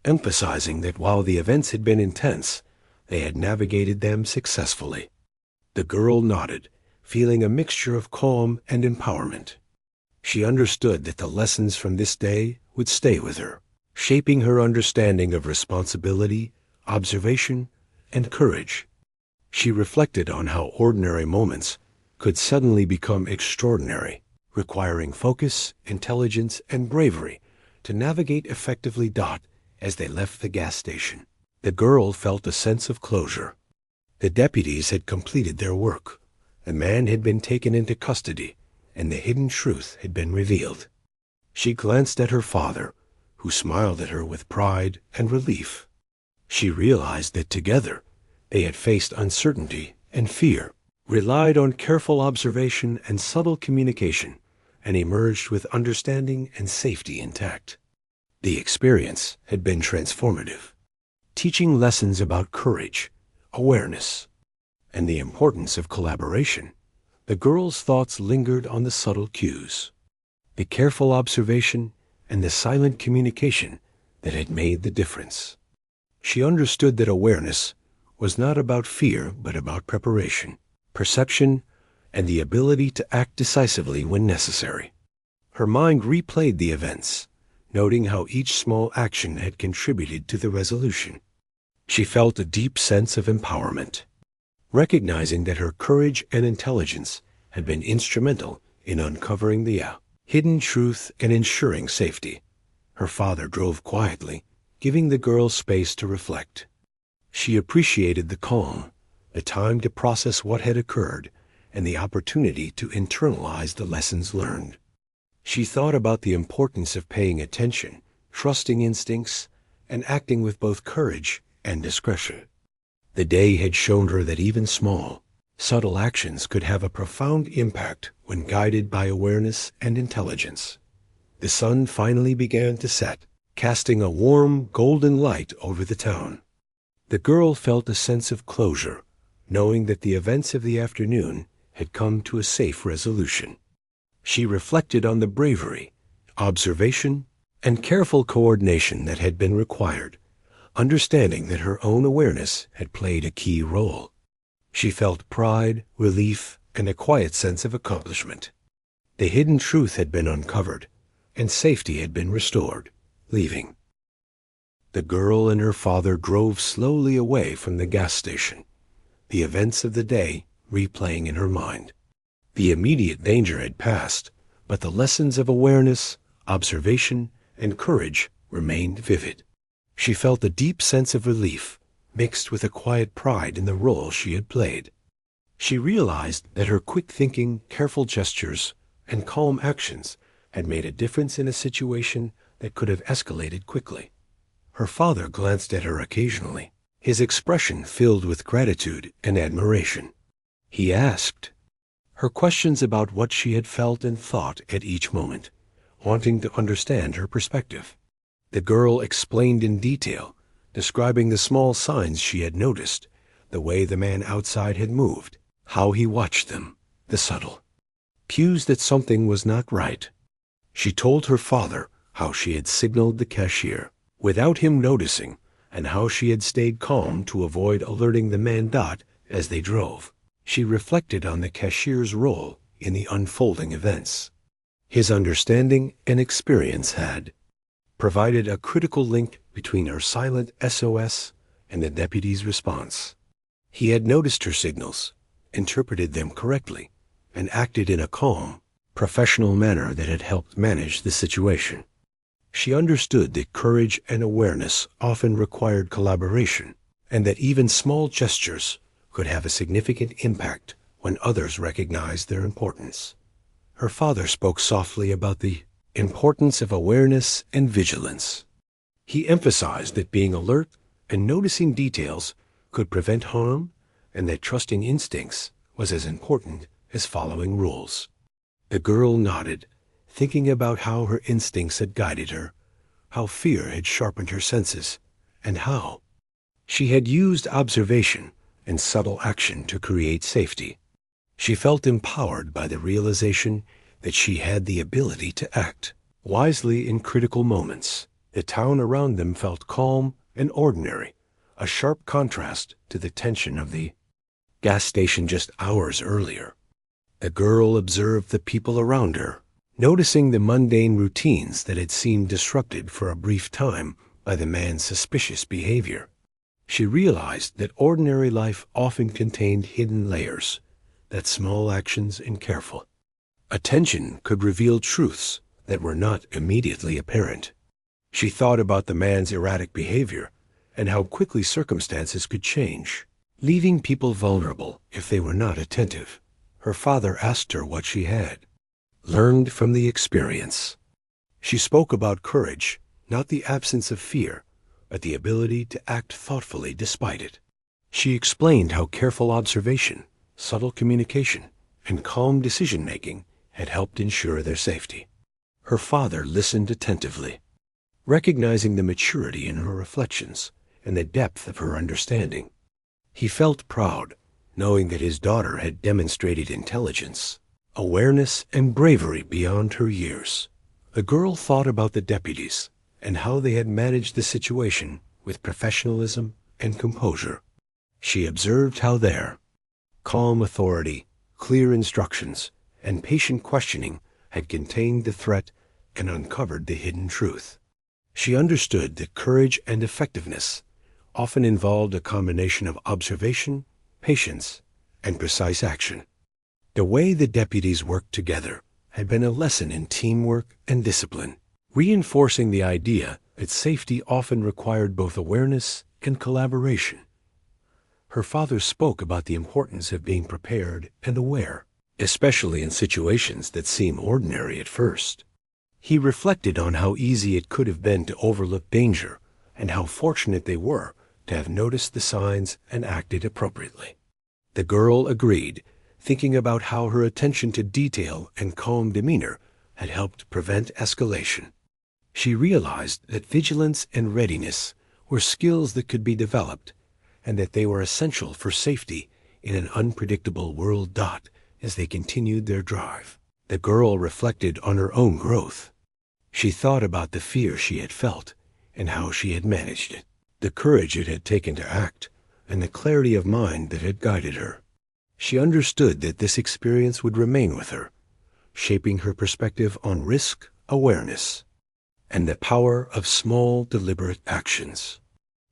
emphasizing that while the events had been intense, they had navigated them successfully. The girl nodded, feeling a mixture of calm and empowerment. She understood that the lessons from this day would stay with her, shaping her understanding of responsibility, observation, and courage. She reflected on how ordinary moments could suddenly become extraordinary, requiring focus, intelligence, and bravery to navigate effectively. As they left the gas station, the girl felt a sense of closure. The deputies had completed their work. The man had been taken into custody, and the hidden truth had been revealed. She glanced at her father, who smiled at her with pride and relief. She realized that together they had faced uncertainty and fear relied on careful observation and subtle communication, and emerged with understanding and safety intact. The experience had been transformative, teaching lessons about courage, awareness, and the importance of collaboration. The girl's thoughts lingered on the subtle cues, the careful observation, and the silent communication that had made the difference. She understood that awareness was not about fear, but about preparation, perception, and the ability to act decisively when necessary. Her mind replayed the events, noting how each small action had contributed to the resolution. She felt a deep sense of empowerment, recognizing that her courage and intelligence had been instrumental in uncovering the hidden truth and ensuring safety. Her father drove quietly, giving the girl space to reflect. She appreciated the calm, the time to process what had occurred, and the opportunity to internalize the lessons learned. She thought about the importance of paying attention, trusting instincts, and acting with both courage and discretion. The day had shown her that even small, subtle actions could have a profound impact when guided by awareness and intelligence. The sun finally began to set, casting a warm, golden light over the town. The girl felt a sense of closure, knowing that the events of the afternoon had come to a safe resolution. She reflected on the bravery, observation, and careful coordination that had been required, understanding that her own awareness had played a key role. She felt pride, relief, and a quiet sense of accomplishment. The hidden truth had been uncovered, and safety had been restored, leaving. The girl and her father drove slowly away from the gas station, the events of the day replaying in her mind. The immediate danger had passed, but the lessons of awareness, observation, and courage remained vivid. She felt a deep sense of relief, mixed with a quiet pride in the role she had played. She realized that her quick thinking, careful gestures, and calm actions had made a difference in a situation that could have escalated quickly. Her father glanced at her occasionally, his expression filled with gratitude and admiration. He asked her questions about what she had felt and thought at each moment, wanting to understand her perspective. The girl explained in detail, describing the small signs she had noticed, the way the man outside had moved, how he watched them, the subtle cues that something was not right. She told her father how she had signaled the cashier without him noticing, and how she had stayed calm to avoid alerting the man as they drove. She reflected on the cashier's role in the unfolding events. His understanding and experience had provided a critical link between her silent SOS and the deputy's response. He had noticed her signals, interpreted them correctly, and acted in a calm, professional manner that had helped manage the situation. She understood that courage and awareness often required collaboration, and that even small gestures could have a significant impact when others recognized their importance. Her father spoke softly about the importance of awareness and vigilance. He emphasized that being alert and noticing details could prevent harm, and that trusting instincts was as important as following rules. The girl nodded, thinking about how her instincts had guided her, how fear had sharpened her senses, and how she had used observation and subtle action to create safety. She felt empowered by the realization that she had the ability to act wisely in critical moments. The town around them felt calm and ordinary, a sharp contrast to the tension of the gas station just hours earlier. The girl observed the people around her, noticing the mundane routines that had seemed disrupted for a brief time by the man's suspicious behavior. She realized that ordinary life often contained hidden layers, that small actions and careful attention could reveal truths that were not immediately apparent. She thought about the man's erratic behavior and how quickly circumstances could change, leaving people vulnerable if they were not attentive. Her father asked her what she had learned from the experience. She spoke about courage, not the absence of fear, but the ability to act thoughtfully despite it. She explained how careful observation, subtle communication, and calm decision-making had helped ensure their safety. Her father listened attentively, recognizing the maturity in her reflections and the depth of her understanding. He felt proud, knowing that his daughter had demonstrated intelligence, awareness, and bravery beyond her years. The girl thought about the deputies and how they had managed the situation with professionalism and composure. She observed how their calm authority, clear instructions, and patient questioning had contained the threat and uncovered the hidden truth. She understood that courage and effectiveness often involved a combination of observation, patience, and precise action. The way the deputies worked together had been a lesson in teamwork and discipline, reinforcing the idea that safety often required both awareness and collaboration. Her father spoke about the importance of being prepared and aware, especially in situations that seem ordinary at first. He reflected on how easy it could have been to overlook danger and how fortunate they were to have noticed the signs and acted appropriately. The girl agreed, thinking about how her attention to detail and calm demeanor had helped prevent escalation. She realized that vigilance and readiness were skills that could be developed, and that they were essential for safety in an unpredictable world. As they continued their drive, the girl reflected on her own growth. She thought about the fear she had felt and how she had managed it, the courage it had taken to act, and the clarity of mind that had guided her. She understood that this experience would remain with her, shaping her perspective on risk, awareness, and the power of small, deliberate actions.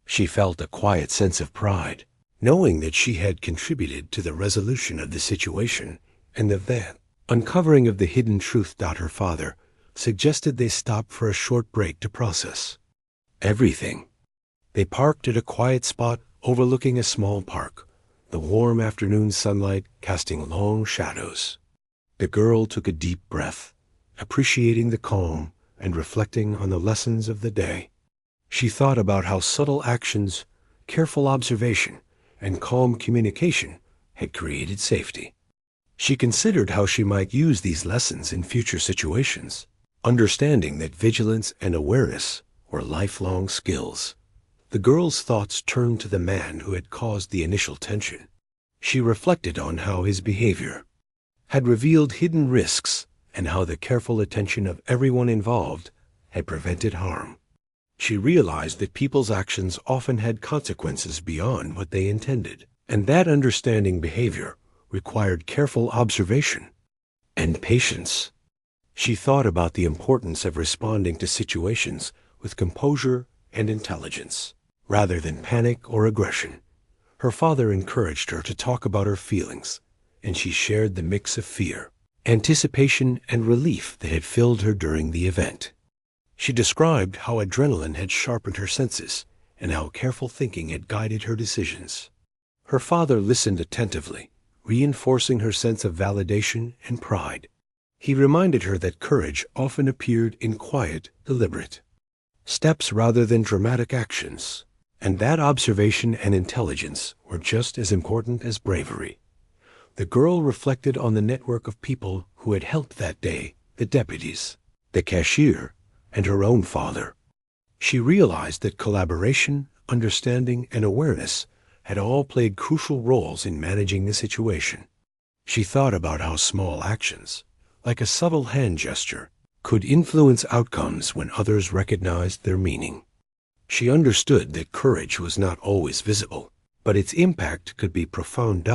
She felt a quiet sense of pride, knowing that she had contributed to the resolution of the situation, and the uncovering of the hidden truth. Her father suggested they stop for a short break to process everything. They parked at a quiet spot overlooking a small park, the warm afternoon sunlight casting long shadows. The girl took a deep breath, appreciating the calm and reflecting on the lessons of the day. She thought about how subtle actions, careful observation, and calm communication had created safety. She considered how she might use these lessons in future situations, understanding that vigilance and awareness were lifelong skills. The girl's thoughts turned to the man who had caused the initial tension. She reflected on how his behavior had revealed hidden risks and how the careful attention of everyone involved had prevented harm. She realized that people's actions often had consequences beyond what they intended, and that understanding behavior required careful observation and patience. She thought about the importance of responding to situations with composure and intelligence, rather than panic or aggression. Her father encouraged her to talk about her feelings, and she shared the mix of fear, anticipation, and relief that had filled her during the event. She described how adrenaline had sharpened her senses and how careful thinking had guided her decisions. Her father listened attentively, reinforcing her sense of validation and pride. He reminded her that courage often appeared in quiet, deliberate steps rather than dramatic actions, and that observation and intelligence were just as important as bravery. The girl reflected on the network of people who had helped that day, the deputies, the cashier, and her own father. She realized that collaboration, understanding, and awareness had all played crucial roles in managing the situation. She thought about how small actions, like a subtle hand gesture, could influence outcomes when others recognized their meaning. She understood that courage was not always visible, but its impact could be profound.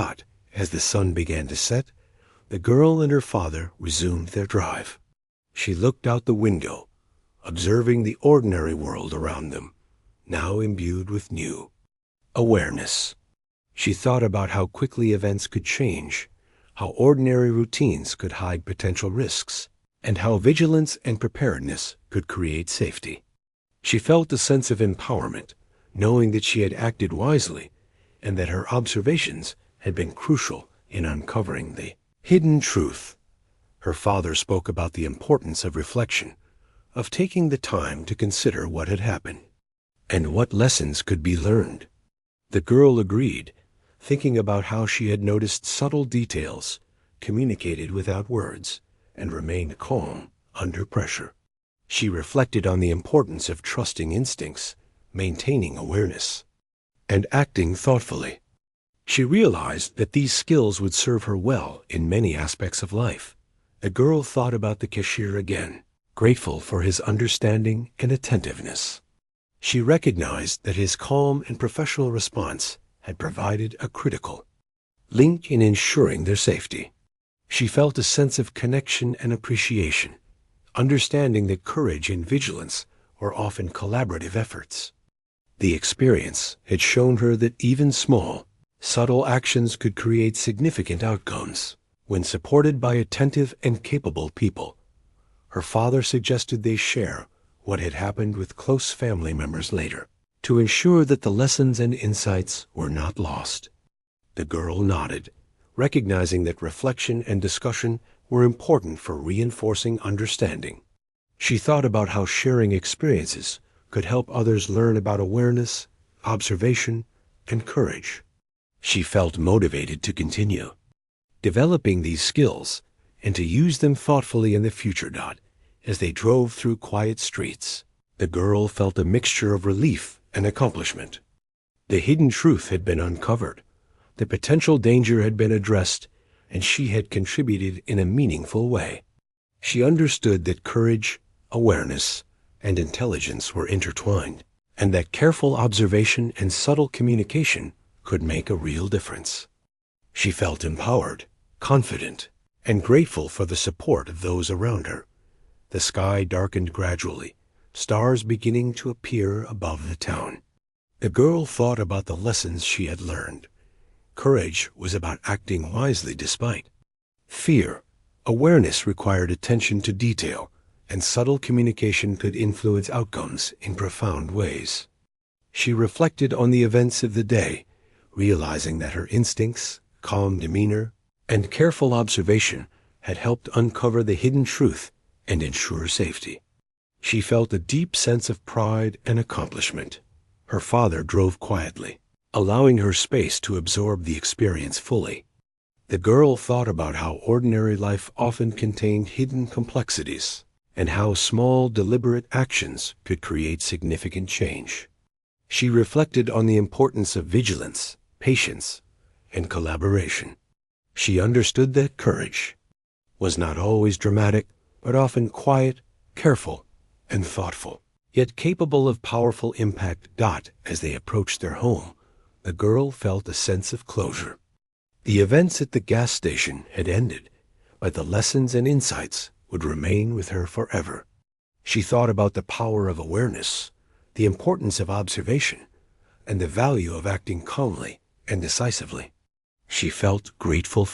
As the sun began to set, the girl and her father resumed their drive. She looked out the window, observing the ordinary world around them, now imbued with new awareness. She thought about how quickly events could change, how ordinary routines could hide potential risks, and how vigilance and preparedness could create safety. She felt a sense of empowerment, knowing that she had acted wisely and that her observations had been crucial in uncovering the hidden truth. Her father spoke about the importance of reflection, of taking the time to consider what had happened and what lessons could be learned. The girl agreed, thinking about how she had noticed subtle details, communicated without words, and remained calm under pressure. She reflected on the importance of trusting instincts, maintaining awareness, and acting thoughtfully. She realized that these skills would serve her well in many aspects of life. The girl thought about the cashier again, grateful for his understanding and attentiveness. She recognized that his calm and professional response had provided a critical link in ensuring their safety. She felt a sense of connection and appreciation, understanding that courage and vigilance were often collaborative efforts. The experience had shown her that even small, subtle actions could create significant outcomes when supported by attentive and capable people. Her father suggested they share what had happened with close family members later, to ensure that the lessons and insights were not lost. The girl nodded, recognizing that reflection and discussion were important for reinforcing understanding. She thought about how sharing experiences could help others learn about awareness, observation, and courage. She felt motivated to continue developing these skills and to use them thoughtfully in the future. As they drove through quiet streets, the girl felt a mixture of relief and accomplishment. The hidden truth had been uncovered, the potential danger had been addressed, and she had contributed in a meaningful way. She understood that courage, awareness, and intelligence were intertwined, and that careful observation and subtle communication could make a real difference. She felt empowered, confident, and grateful for the support of those around her. The sky darkened gradually, stars beginning to appear above the town. The girl thought about the lessons she had learned. Courage was about acting wisely despite fear. Awareness required attention to detail, and subtle communication could influence outcomes in profound ways. She reflected on the events of the day, realizing that her instincts, calm demeanor, and careful observation had helped uncover the hidden truth and ensure safety. She felt a deep sense of pride and accomplishment. Her father drove quietly, allowing her space to absorb the experience fully. The girl thought about how ordinary life often contained hidden complexities, and how small, deliberate actions could create significant change. She reflected on the importance of vigilance, patience, and collaboration. She understood that courage was not always dramatic, but often quiet, careful, and thoughtful, yet capable of powerful impact. As they approached their home, the girl felt a sense of closure. The events at the gas station had ended, but the lessons and insights would remain with her forever. She thought about the power of awareness, the importance of observation, and the value of acting calmly and decisively. She felt grateful